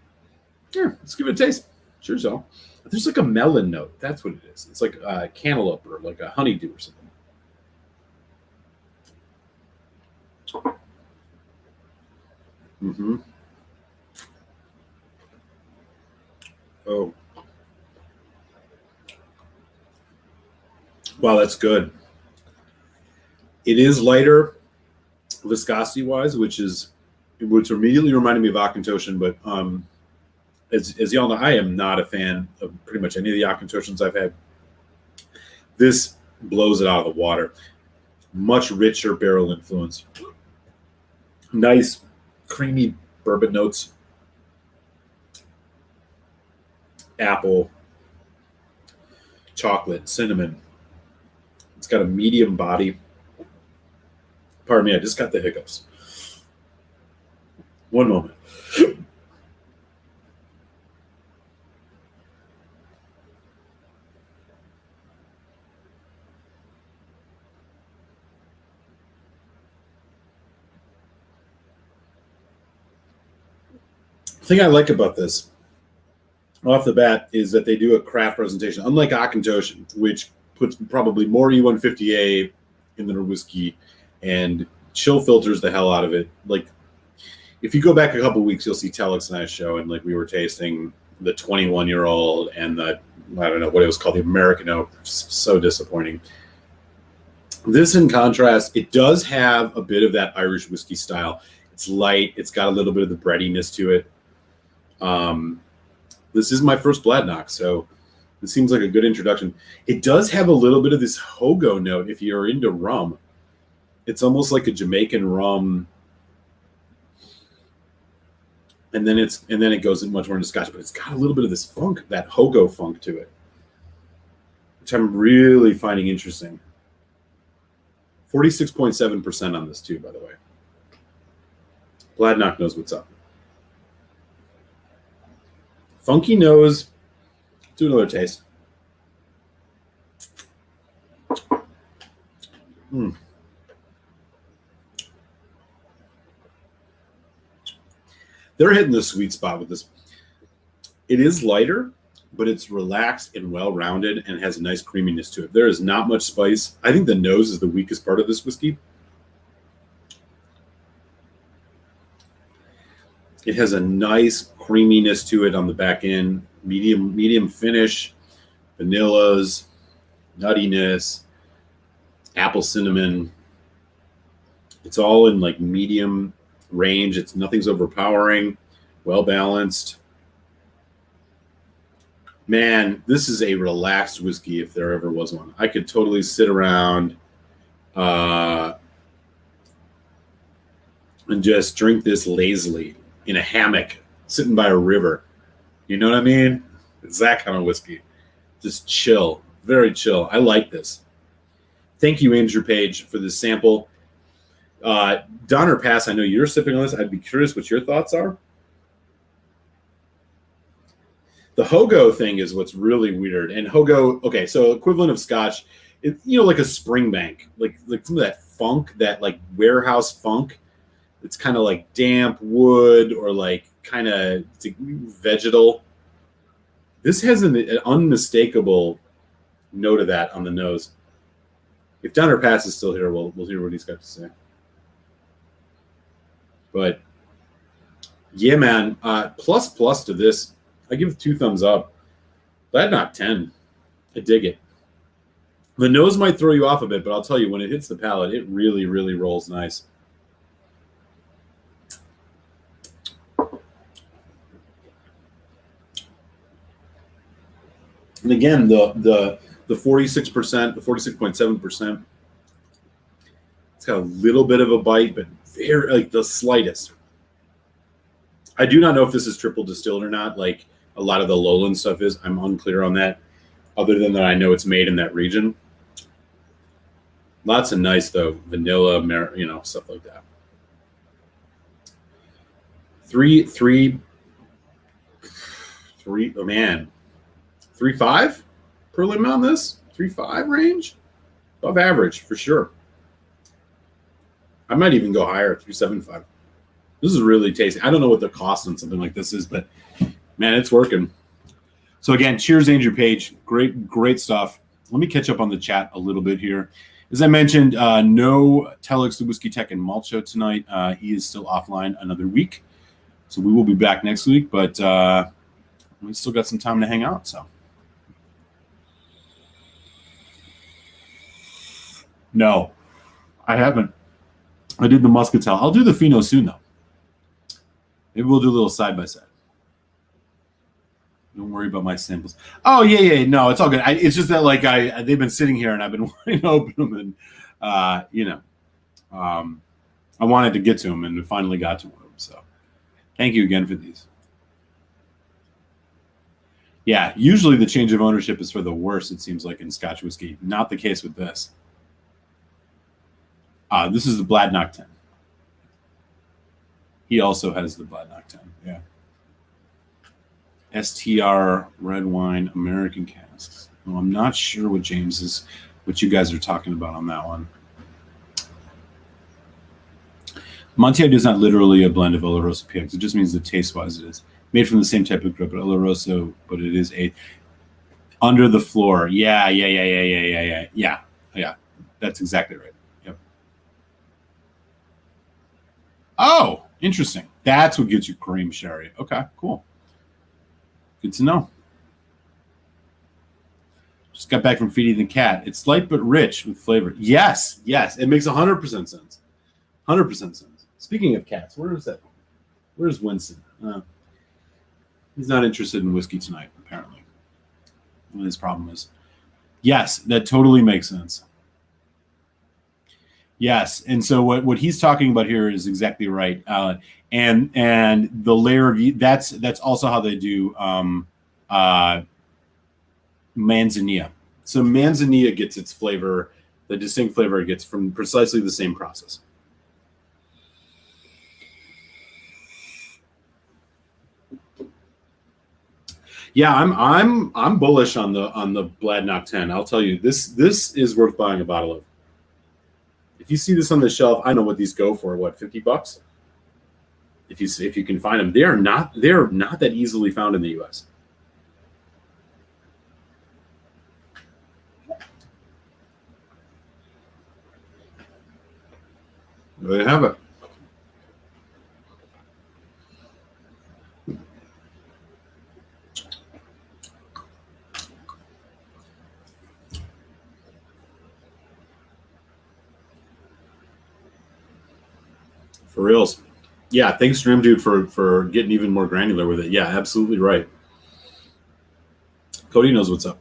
Yeah, let's give it a taste. Sure, so. There's like a melon note. That's what it is. It's like a cantaloupe or like a honeydew or something. Oh. Wow, that's good. It is lighter viscosity-wise, which immediately reminded me of Akantoshan, but as y'all know, I am not a fan of pretty much any of the Akantoshans I've had. This blows it out of the water. Much richer barrel influence. Nice, creamy bourbon notes. Apple, chocolate, cinnamon. It's got a medium body. Pardon me, I just got the hiccups. One moment. The thing I like about this, off the bat, is that they do a craft presentation, unlike Akantoshan, which puts probably more E150A in their whiskey and chill filters the hell out of it. Like, if you go back a couple weeks, you'll see Telex and I show, and like we were tasting the 21-year-old and the, I don't know what it was called, the American Oak. So disappointing. This, in contrast, it does have a bit of that Irish whiskey style. It's light. It's got a little bit of the breadiness to it. This is my first Bladnoch, so it seems like a good introduction. It does have a little bit of this hogo note if you're into rum. It's almost like a Jamaican rum, and then it goes much more into Scotch, but it's got a little bit of this funk, that hogo funk to it, which I'm really finding interesting. 46.7% on this too, by the way. Bladnoch knows what's up. Funky nose. Do another taste. They're hitting the sweet spot with this. It is lighter, but it's relaxed and well-rounded and has a nice creaminess to it. There is not much spice. I think the nose is the weakest part of this whiskey. It has a nice creaminess to it on the back end, medium finish, vanillas, nuttiness. apple cinnamon. It's all in like medium range. Nothing's overpowering, well balanced. Man, this is a relaxed whiskey if there ever was one. I could totally sit around and just drink this lazily in a hammock, sitting by a river. You know what I mean? It's that kind of whiskey. Just chill, very chill. I like this. Thank you, Andrew Page, for this sample. Don or pass, I know you're sipping on this. I'd be curious what your thoughts are. The Hogo thing is what's really weird. And Hogo, okay, so equivalent of Scotch, like a Springbank, like some of that funk, that like warehouse funk. It's kind of like damp wood or like kind of vegetal. This has an unmistakable note of that on the nose. If Don or Pass is still here, we'll hear what he's got to say. But yeah, man, plus to this. I give 2 thumbs up. Bladnoch 10. I dig it. The nose might throw you off a bit, but I'll tell you, when it hits the palate, it really, really rolls nice. And again, the 46%, the 46.7%, it's got a little bit of a bite, but very like the slightest. I do not know if this is triple distilled or not. Like a lot of the lowland stuff is. I'm unclear on that. Other than that, I know it's made in that region. Lots of nice though, vanilla, stuff like that. 3.5 per limit on this. 3.5 range, above average for sure. I might even go higher, 3.75. This is really tasty. I don't know what the cost on something like this is, but man, it's working. So again, cheers, Andrew Page. Great stuff. Let me catch up on the chat a little bit here. As I mentioned, no Telex, the Whiskey Tech and Malt Show tonight. He is still offline another week. So we will be back next week, but we still got some time to hang out. So no, I haven't. I did the Muscatel. I'll do the Fino soon, though. Maybe we'll do a little side-by-side. Don't worry about my samples. Oh, yeah. No, it's all good. It's just that, like, they've been sitting here, and I've been wanting to open them, and, I wanted to get to them, and finally got to one of them. So thank you again for these. Yeah, usually the change of ownership is for the worse, it seems like, in Scotch whiskey. Not the case with this. This is the Bladnoch 10. He also has the Bladnoch 10. Yeah. STR red wine American casks. Well, I'm not sure what you guys are talking about on that one. Montillado is not literally a blend of Oloroso PX. It just means that taste-wise it is. Made from the same type of grape, but Oloroso, but it is under the floor. Yeah. That's exactly right. Yep. Oh, interesting. That's what gives you cream sherry. Okay, cool. Good to know. Just got back from feeding the cat. It's light but rich with flavor. Yes. It makes 100% sense. 100% sense. Speaking of cats, where's Winston? He's not interested in whiskey tonight, apparently. What his problem is. Yes, that totally makes sense. Yes, and so what he's talking about here is exactly right. And the layer of that's also how they do manzanilla. So manzanilla gets its flavor, the distinct flavor it gets from precisely the same process. Yeah, I'm bullish on the Bladnoch 10. I'll tell you, this is worth buying a bottle of. If you see this on the shelf, I know what these go for. What, $50? If you can find them, they're not that easily found in the U.S. There you have it. For reals. Yeah, thanks, Dream Dude, for getting even more granular with it. Yeah, absolutely right. Cody knows what's up.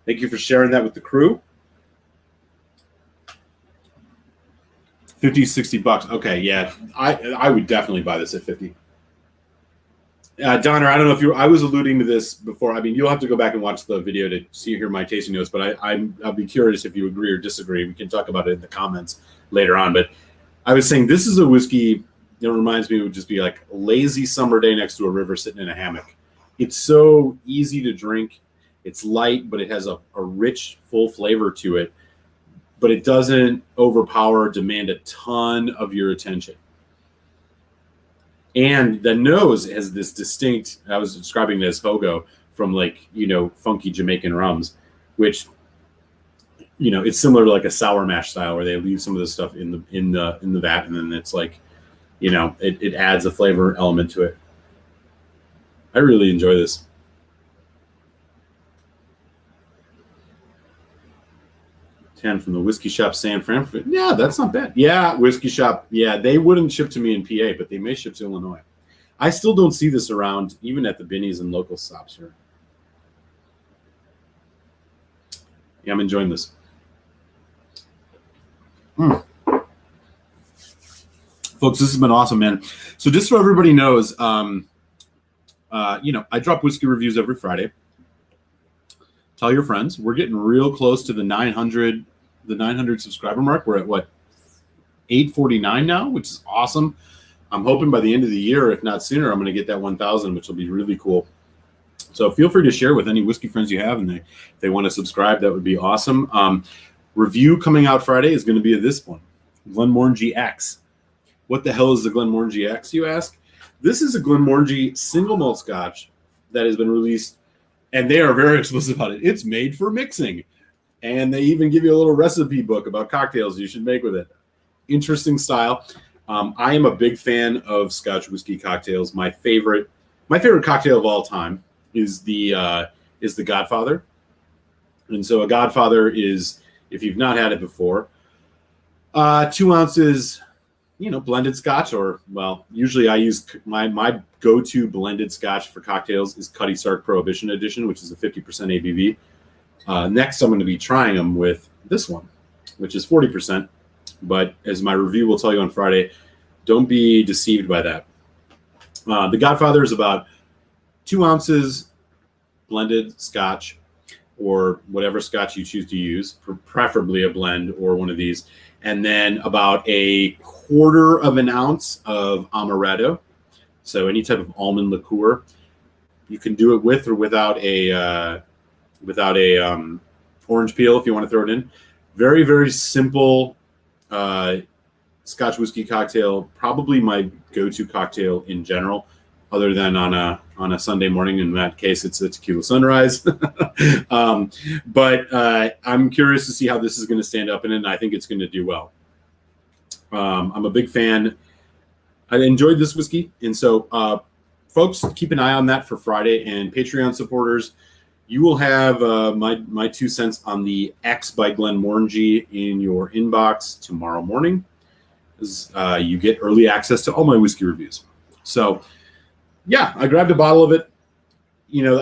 Thank you for sharing that with the crew. 50, 60 bucks. Okay, yeah. I would definitely buy this at 50. Donner, I don't know if I was alluding to this before. I mean, you'll have to go back and watch the video to hear my tasting notes, but I'll be curious if you agree or disagree. We can talk about it in the comments later on. But I was saying this is a whiskey that reminds me, it would just be like a lazy summer day next to a river sitting in a hammock. It's so easy to drink. It's light, but it has a rich, full flavor to it. But it doesn't overpower or demand a ton of your attention. And the nose has this distinct, I was describing it as hogo from like, funky Jamaican rums, which, it's similar to like a sour mash style where they leave some of the stuff in the vat. And then it's like, it adds a flavor element to it. I really enjoy this. From the Whiskey Shop San Fran. Yeah, that's not bad. Yeah, Whiskey Shop. Yeah, they wouldn't ship to me in PA, but they may ship to Illinois. I still don't see this around, even at the Binnies and local stops here. Yeah, I'm enjoying this. Folks, this has been awesome, man. So just so everybody knows, I drop whiskey reviews every Friday. Tell your friends. We're getting real close to the 900 subscriber mark. We're at what, 849 now, which is awesome. I'm hoping by the end of the year, if not sooner, I'm going to get that 1,000, which will be really cool. So feel free to share with any whiskey friends you have, and if they want to subscribe, that would be awesome. Review coming out Friday is going to be this one, Glenmorangie X. What the hell is the Glenmorangie X, you ask? This is a Glenmorangie single malt scotch that has been released, and they are very explicit about it. It's made for mixing. And they even give you a little recipe book about cocktails you should make with it. Interesting style. I am a big fan of Scotch whiskey cocktails. My favorite cocktail of all time is the Godfather. And so a Godfather is, if you've not had it before, 2 ounces, blended Scotch, or usually I use my go-to blended Scotch for cocktails is Cutty Sark Prohibition Edition, which is a 50% ABV. Next, I'm going to be trying them with this one, which is 40%. But as my review will tell you on Friday, don't be deceived by that. The Godfather is about 2 ounces blended Scotch, or whatever Scotch you choose to use, preferably a blend or one of these, and then about a quarter of an ounce of amaretto, so any type of almond liqueur. You can do it with or without a orange peel if you want to throw it in. Very, very simple Scotch whiskey cocktail. Probably my go-to cocktail in general, other than on a Sunday morning. In that case, it's a tequila sunrise. But I'm curious to see how this is going to stand up in it, and I think it's going to do well. I'm a big fan. I enjoyed this whiskey, and so folks, keep an eye on that for Friday. And Patreon supporters, you will have my 2 cents on the X by Glenmorangie in your inbox tomorrow morning. You get early access to all my whiskey reviews. So, yeah, I grabbed a bottle of it.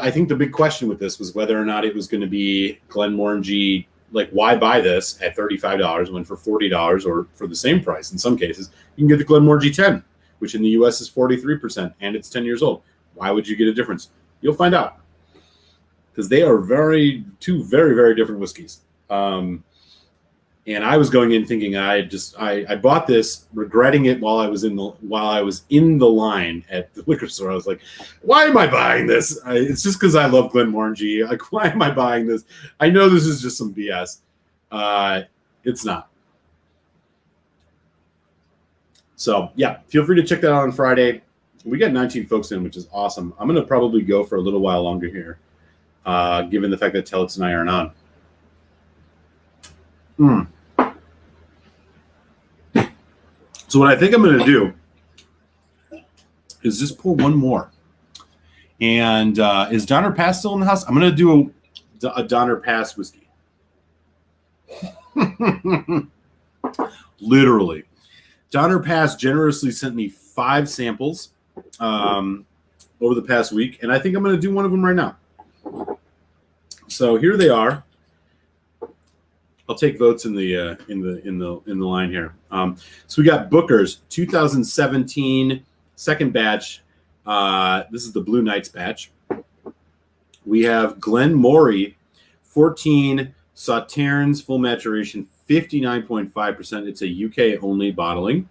I think the big question with this was whether or not it was going to be Glenmorangie. Like, why buy this at $35 when for $40 or for the same price in some cases, you can get the Glenmorangie 10, which in the U.S. is 43%, and it's 10 years old. Why would you get a difference? You'll find out. Because they are two very, very different whiskeys. And I was going in thinking I bought this, regretting it while I was in the line at the liquor store. I was like, why am I buying this? It's just because I love Glenmorangie. Like, why am I buying this? I know this is just some BS. It's not. So yeah, feel free to check that out on Friday. We got 19 folks in, which is awesome. I'm going to probably go for a little while longer here, given the fact that Telex and I aren't on. So what I think I'm going to do is just pour one more. And is Donner Pass still in the house? I'm going to do a Donner Pass whiskey. Literally. Donner Pass generously sent me 5 samples over the past week, and I think I'm going to do one of them right now. So here they are. I'll take votes in the line here. So we got Booker's 2017 second batch. This is the Blue Knights batch. We have Glen Moray 14 Sauternes full maturation, 59.5%. It's a UK only bottling.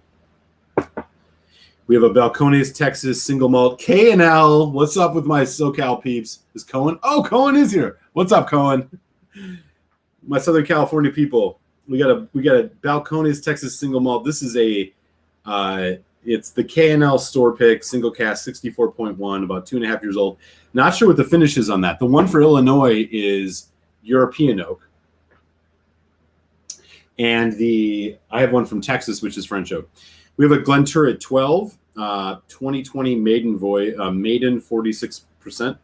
We have a Balcones Texas single malt K&L. What's up with my SoCal peeps? Is Cohen? Oh, Cohen is here. What's up, Cohen? My Southern California people. We got a Balcones Texas single malt. This is it's the K&L store pick, single cask, 64.1, about 2.5 years old. Not sure what the finish is on that. The one for Illinois is European oak. And I have one from Texas, which is French oak. We have a Glenturret 12, 2020 maiden 46%.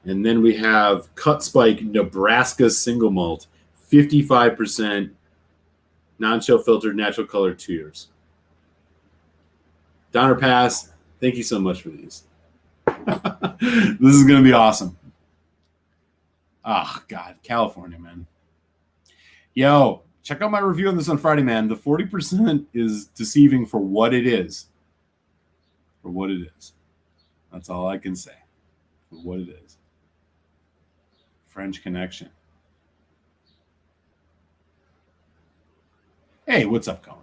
And then we have Cut Spike Nebraska single malt, 55%, non-chill filtered, natural color, 2 years. Donner Pass, thank you so much for these. This is going to be awesome. Oh, God, California, man. Yo, check out my review on this on Friday, man. The 40% is deceiving for what it is. For what it is. That's all I can say. For what it is. French Connection. Hey, what's up, Colin?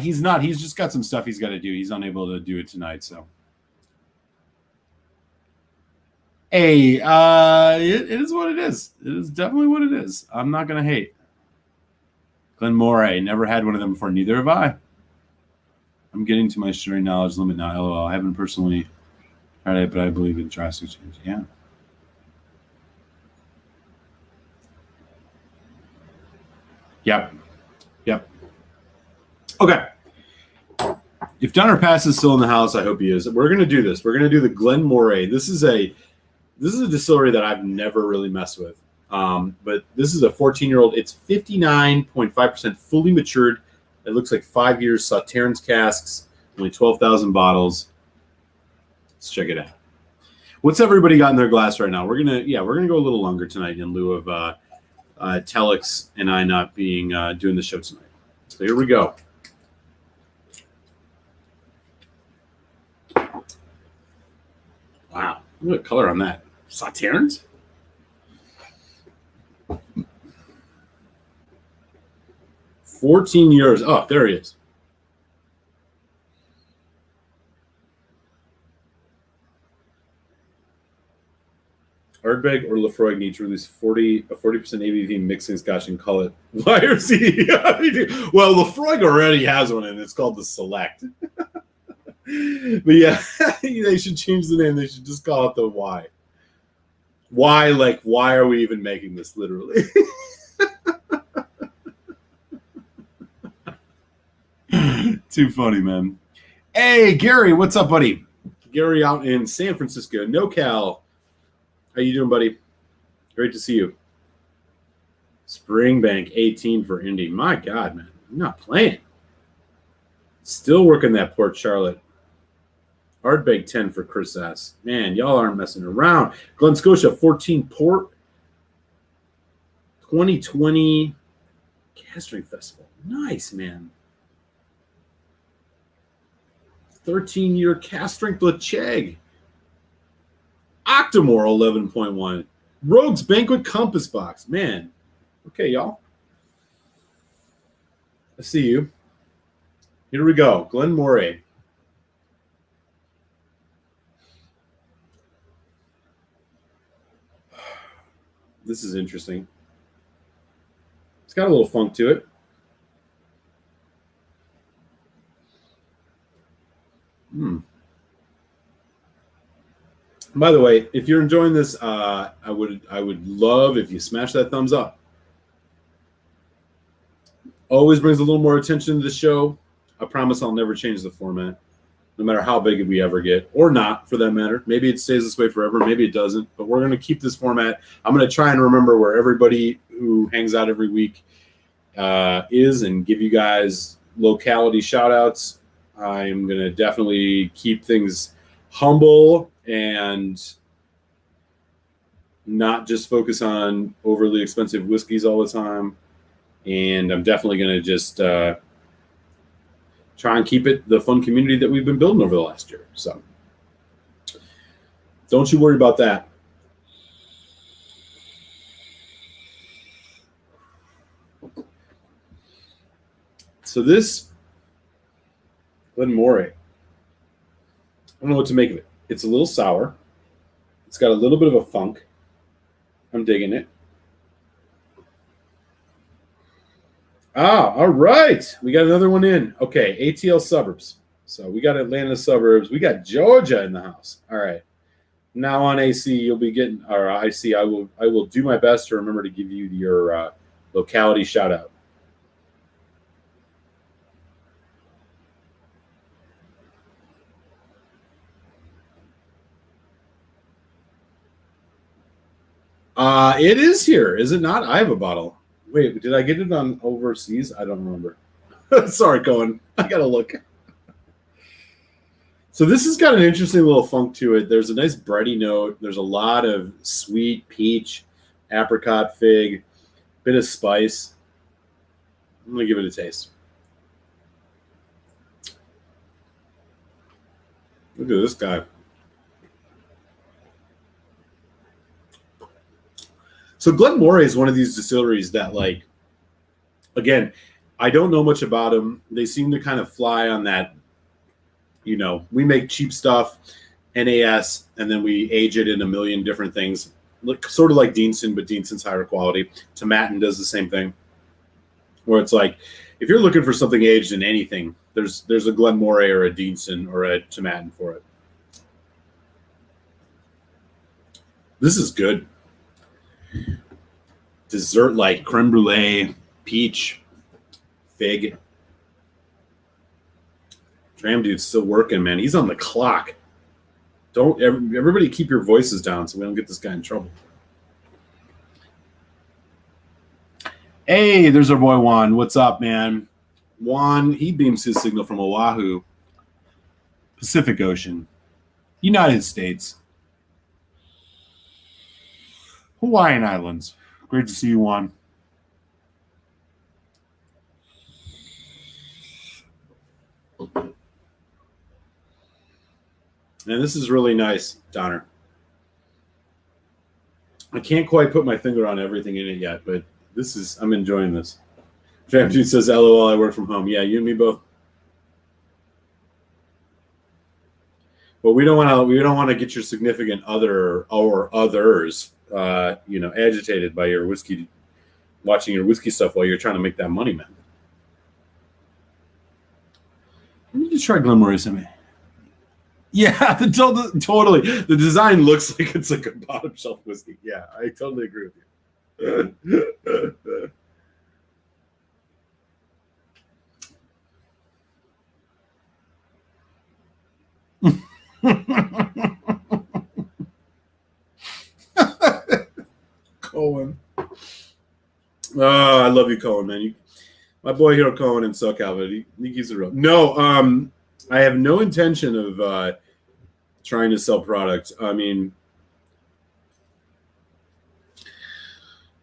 He's not. He's just got some stuff he's got to do. He's unable to do it tonight, so. Hey, it is what it is. It is definitely what it is. I'm not going to hate. Glen Moray, never had one of them before. Neither have I. I'm getting to my sharing knowledge limit now. LOL. I haven't personally tried it, but I believe in drastic change. Yeah. Yep. Okay. If Donner Pass is still in the house, I hope he is. We're going to do this. We're going to do the Glen Moray. This is a distillery that I've never really messed with. But this is a 14-year-old. It's 59.5% fully matured. It looks like 5 years. Sauternes casks, only 12,000 bottles. Let's check it out. What's everybody got in their glass right now? We're gonna go a little longer tonight in lieu of Telex and I not being doing the show tonight. So here we go. Wow, look at the color on that. Sauternes? $14 years. Oh, there he is. Ardbeg or Lefroy need to release 40% ABV mixing scotch and call it YRC. Well, Lefroy already has one, and it's called the Select. But yeah, they should change the name. They should just call it the Y. Why? Like, why are we even making this? Literally. Too funny, man. Hey, Gary, what's up, buddy? Gary out in San Francisco, NoCal. How you doing, buddy? Great to see you. Springbank 18 for Indy. My God, man. I'm not playing. Still working that Port Charlotte. Ardbeg 10 for Chris S. Man, y'all aren't messing around. Glen Scotia 14 Port. 2020 Cask Strength Festival. Nice, man. 13-year Cask Strength Lecheg. Octomore 11.1. Rogue's Banquet Compass Box. Man. Okay, y'all. I see you. Here we go. Glen Moray. This is interesting. It's got a little funk to it. By the way, if you're enjoying this, I would love if you smash that thumbs up. Always brings a little more attention to the show. I promise I'll never change the format, no matter how big we ever get, or not, for that matter. Maybe it stays this way forever. Maybe it doesn't. But we're going to keep this format. I'm going to try and remember where everybody who hangs out every week is and give you guys locality shout outs. I'm going to definitely keep things humble and not just focus on overly expensive whiskeys all the time. And I'm definitely going to just try and keep it the fun community that we've been building over the last year. So don't you worry about that. So this Glen Moray, I don't know what to make of it. It's a little sour. It's got a little bit of a funk. I'm digging it. All right. We got another one in. Okay, ATL suburbs. So we got Atlanta suburbs. We got Georgia in the house. All right. Now on AC, you'll be getting, or IC, I will do my best to remember to give you your locality shout out. It is here, is it not? I have a bottle. Wait, did I get it on overseas? I don't remember. Sorry, Cohen. I gotta look. So this has got an interesting little funk to it. There's a nice bready note. There's a lot of sweet peach, apricot, fig, bit of spice. I'm gonna give it a taste. Look at this guy. So Glen Moray is one of these distilleries that, like, again, I don't know much about them. They seem to kind of fly on that, you know, we make cheap stuff, NAS, and then we age it in a million different things, sort of like Deanson, but Deanson's higher quality. Tomatin does the same thing, where it's like, if you're looking for something aged in anything, there's a Glen Moray or a Deanson or a Tomatin for it. This is good. Dessert like creme brulee, peach, fig. Dram dude's still working, man. He's on the clock. Don't everybody keep your voices down so we don't get this guy in trouble. Hey, there's our boy Juan. What's up, man? Juan, he beams his signal from Oahu, Pacific Ocean, United States, Hawaiian Islands. Great to see you, Juan. And this is really nice, Donner. I can't quite put my finger on everything in it yet, but I'm enjoying this. Tramp Dude says, LOL, I work from home. Yeah, you and me both. Well, we don't want to get your significant other or others agitated by your whiskey, watching your whiskey stuff while you're trying to make that money, man. Let me just try Glen Moray some. Yeah, totally. The design looks like it's like a bottom shelf whiskey. Yeah, I totally agree with you. Cohen. Oh, I love you, Cohen, man. My boy Hero Cohen in SoCal, but he keeps it real. No, I have no intention of trying to sell product. I mean,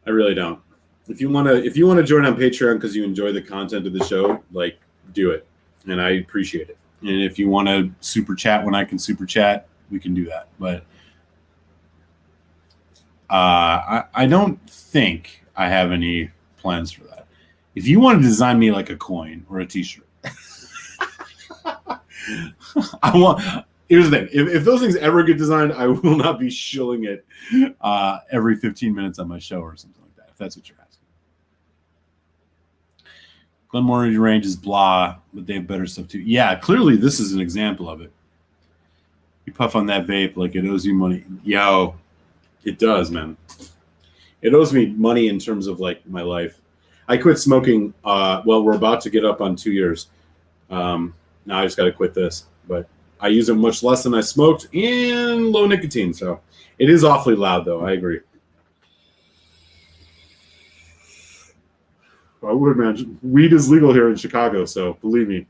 I really don't. If you want to join on Patreon because you enjoy the content of the show, like, do it, and I appreciate it. And if you want to super chat when I can super chat, we can do that. But I don't think I have any plans for that. If you want to design me like a coin or a T-shirt, here's the thing. If those things ever get designed, I will not be shilling it every 15 minutes on my show or something like that, if that's what you're asking. Glen Moray range is blah, but they have better stuff too. Yeah, clearly this is an example of it. You puff on that vape like it owes you money. Yo, it does, man. It owes me money in terms of, like, my life. I quit smoking. We're about to get up on 2 years. Now I just got to quit this. But I use it much less than I smoked and low nicotine. So it is awfully loud, though. I agree. I would imagine. Weed is legal here in Chicago, so believe me,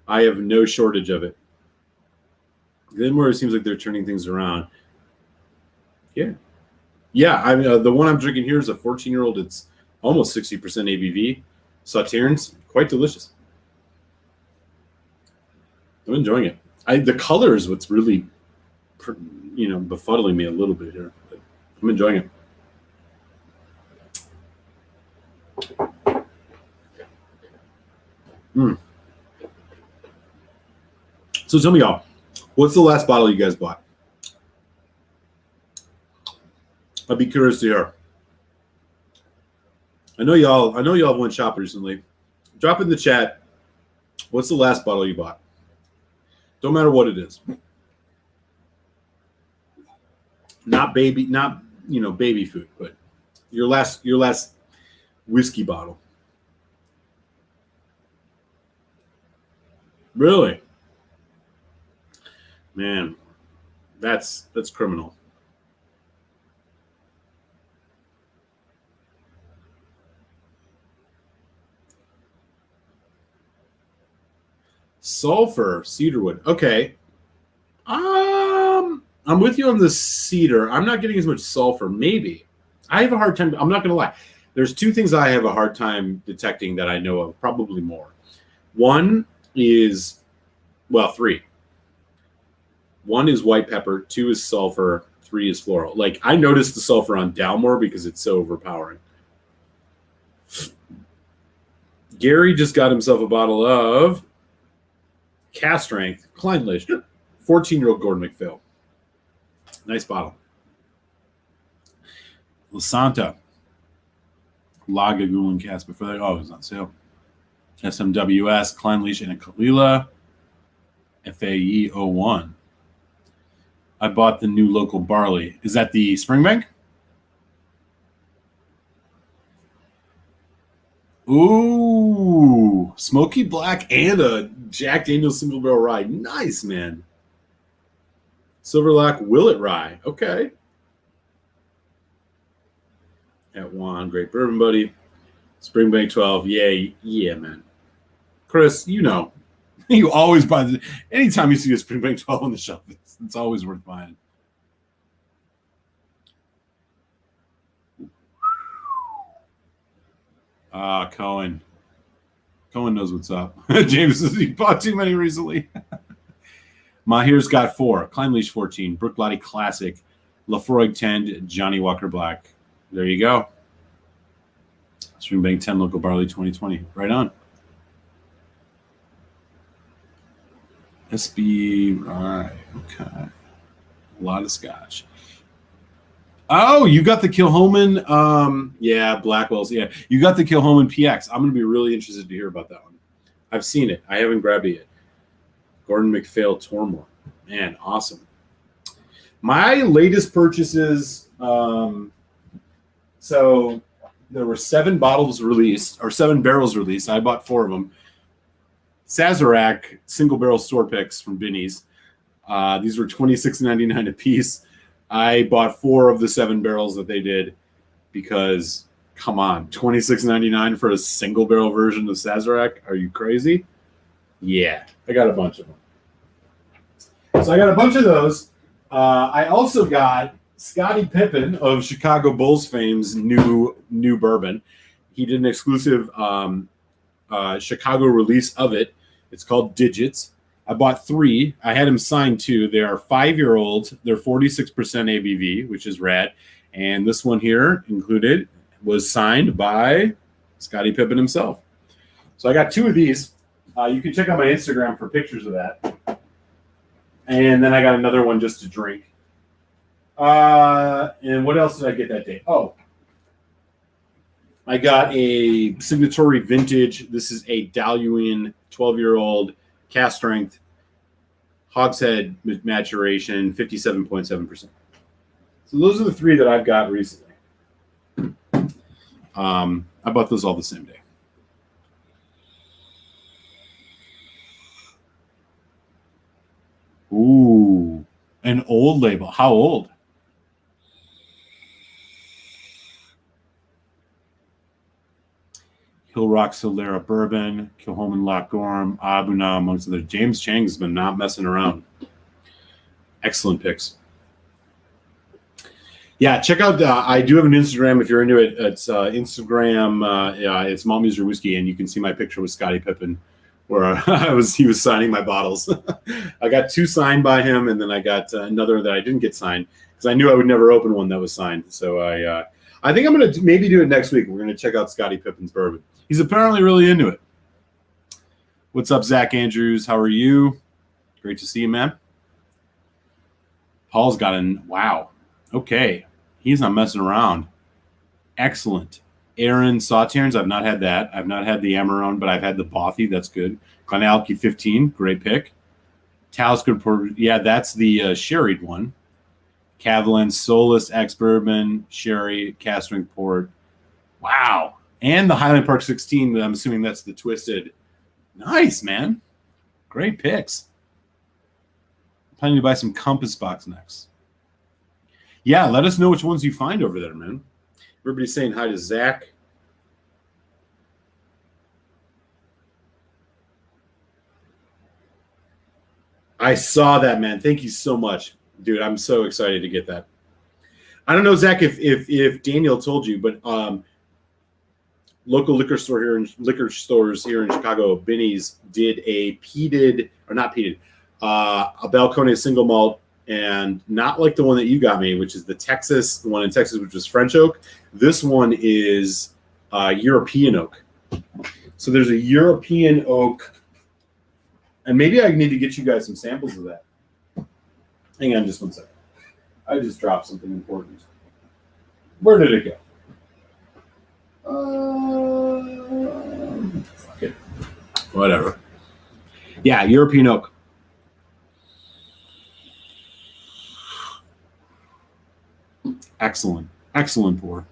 I have no shortage of it. Glen Moray seems like they're turning things around. Yeah. Yeah, I mean, the one I'm drinking here is a 14-year-old. It's almost 60% ABV. Sauternes, quite delicious. I'm enjoying it. The color is what's really, befuddling me a little bit here. But I'm enjoying it. So tell me, y'all, what's the last bottle you guys bought? I'd be curious to hear. I know y'all have went shop recently. Drop in the chat. What's the last bottle you bought? Don't matter what it is. Not baby food, but your last whiskey bottle. Really? Man, that's criminal. Sulfur, cedarwood. Okay. I'm with you on the cedar. I'm not getting as much sulfur. Maybe. I have a hard time. I'm not going to lie. There's two things I have a hard time detecting that I know of, probably more. One is, three. One is white pepper. Two is sulfur. Three is floral. Like, I noticed the sulfur on Dalmore because it's so overpowering. Gary just got himself a bottle of Cask strength, Kleinlich, 14-year-old Gordon MacPhail. Nice bottle. La Santa, Lagavulin Cask before that. Oh, it was on sale. SMWS, Kleinlich, and a Kalila, FAE 01. I bought the new local barley. Is that the Springbank? Ooh, smoky black and a Jack Daniel's single barrel rye. Nice, man. Silverlock Willet rye. Okay. At Juan, great bourbon buddy. Springbank 12. Yay. Yeah, man. Chris, you always buy anytime you see a Springbank 12 on the shelf, it's always worth buying. Cohen. Cohen knows what's up. James says he bought too many recently. Mahir's got 4. Kleinlich 14. Brook Classic. Lafroig 10. Johnny Walker Black. There you go. Springbank 10 local barley 2020. Right on. SB. All right. Okay. A lot of scotch. Oh, you got the Kilhoman. Yeah, Blackwell's. Yeah, you got the Kilhoman PX. I'm going to be really interested to hear about that one. I've seen it. I haven't grabbed it yet. Gordon MacPhail Tormore. Man, awesome. My latest purchases. So there were 7 bottles released, or 7 barrels released. I bought 4 of them. Sazerac single barrel store picks from Binny's. These were $26.99 a piece. I bought 4 of the 7 barrels that they did because, come on, $26.99 for a single barrel version of Sazerac? Are you crazy? Yeah, I got a bunch of them. So I got a bunch of those. I also got Scottie Pippen of Chicago Bulls fame's new bourbon. He did an exclusive Chicago release of it. It's called Digits. I bought 3. I had him sign 2. They are 5-year-olds. They're 46% ABV, which is rad. And this one here included was signed by Scottie Pippen himself. So I got 2 of these. You can check out my Instagram for pictures of that. And then I got another one just to drink. And what else did I get that day? Oh, I got a Signatory Vintage. This is a Daluin 12-year-old Cask strength, hogshead maturation, 57.7%. So those are the 3 that I've got recently. I bought those all the same day. Ooh, an old label. How old? Hill Rock Solera Bourbon, Kilhoman Loch Gorham, Abuna, amongst others. James Chang's been not messing around. Excellent picks. Yeah, check out. I do have an Instagram if you're into it. It's Instagram. It's Malt Muser Whiskey, and you can see my picture with Scottie Pippen, where he was signing my bottles. I got 2 signed by him, and then I got another that I didn't get signed because I knew I would never open one that was signed. So I think I'm going to maybe do it next week. We're going to check out Scottie Pippen's bourbon. He's apparently really into it. What's up, Zach Andrews? How are you? Great to see you, man. Paul's got wow. Okay. He's not messing around. Excellent. Aaron Sauternes, I've not had that. I've not had the Amarone, but I've had the Bothy. That's good. Glenallachie 15, great pick. Talisker, yeah, that's the sherried one. Kavalan, Solist, ex-bourbon, sherry, cask strength port. Wow. And the Highland Park 16, I'm assuming that's the twisted. Nice, man. Great picks. Planning to buy some Compass Box next. Yeah, let us know which ones you find over there, man. Everybody's saying hi to Zach. I saw that, man. Thank you so much. Dude, I'm so excited to get that. I don't know, Zach, if Daniel told you, but local liquor stores here in Chicago, Binny's did a peated, or not peated, a Balcones single malt, and not like the one that you got me, which is the one in Texas, which was French oak. This one is European oak. So there's a European oak, and maybe I need to get you guys some samples of that. Hang on just one second. I just dropped something important. Where did it go? Fuck it. Whatever. Yeah, European oak. Excellent. Excellent pour.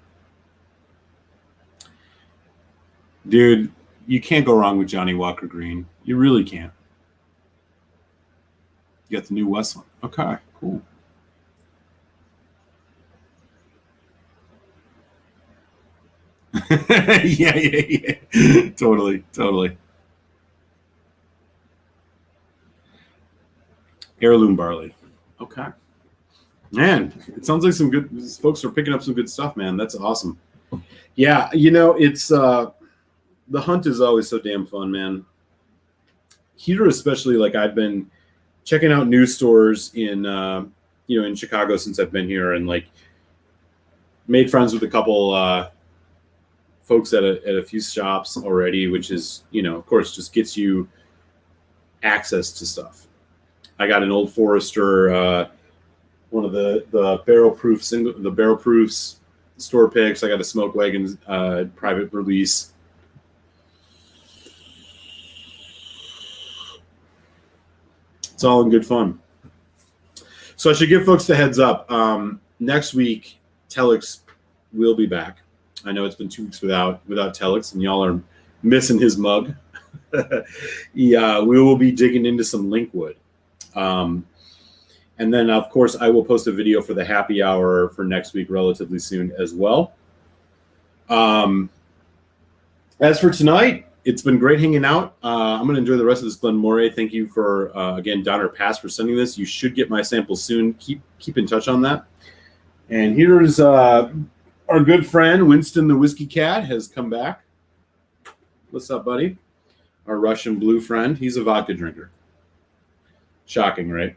Dude, you can't go wrong with Johnny Walker Green. You really can't. You got the new Westland. Okay, cool. yeah. Totally. Heirloom barley. Okay. Man, it sounds like some good folks are picking up some good stuff, man. That's awesome. Yeah, it's the hunt is always so damn fun, man. Here, especially, like I've been checking out new stores in in Chicago since I've been here, and like made friends with a couple folks at a few shops already, which is of course just gets you access to stuff. I got an Old Forester. One of the barrel proofs store picks. I got a Smoke Wagon private release. It's all in good fun. So I should give folks the heads up. Next week, Telex will be back. I know it's been 2 weeks without Telex, and y'all are missing his mug. Yeah, we will be digging into some Linkwood. And then, of course, I will post a video for the happy hour for next week relatively soon as well. As for tonight, it's been great hanging out. I'm going to enjoy the rest of this Glen Moray. Thank you for, again, Donner Pass for sending this. You should get my samples soon. Keep in touch on that. And here is our good friend, Winston the Whiskey Cat, has come back. What's up, buddy? Our Russian blue friend. He's a vodka drinker. Shocking, right?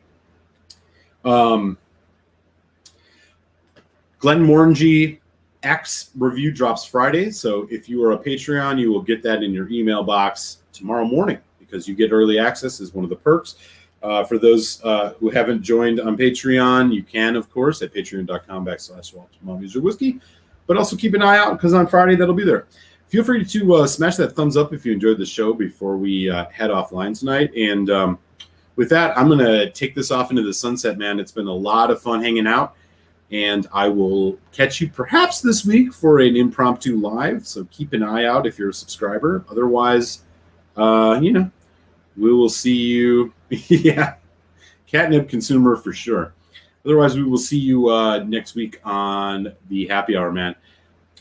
Glenmorangie X review drops Friday, so if you are a Patreon, you will get that in your email box tomorrow morning because you get early access is one of the perks. For those who haven't joined on Patreon, you can, of course, at patreon.com/WalterMaltMuserWhiskey, but also keep an eye out because on Friday that'll be there. Feel free to smash that thumbs up if you enjoyed the show before we head offline tonight. And with that, I'm going to take this off into the sunset, man. It's been a lot of fun hanging out, and I will catch you perhaps this week for an impromptu live. So keep an eye out if you're a subscriber. Otherwise, we will see you. Yeah, catnip consumer for sure. Otherwise, we will see you next week on the happy hour, man.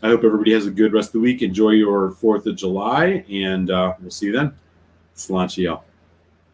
I hope everybody has a good rest of the week. Enjoy your 4th of July, and we'll see you then. Sláinte.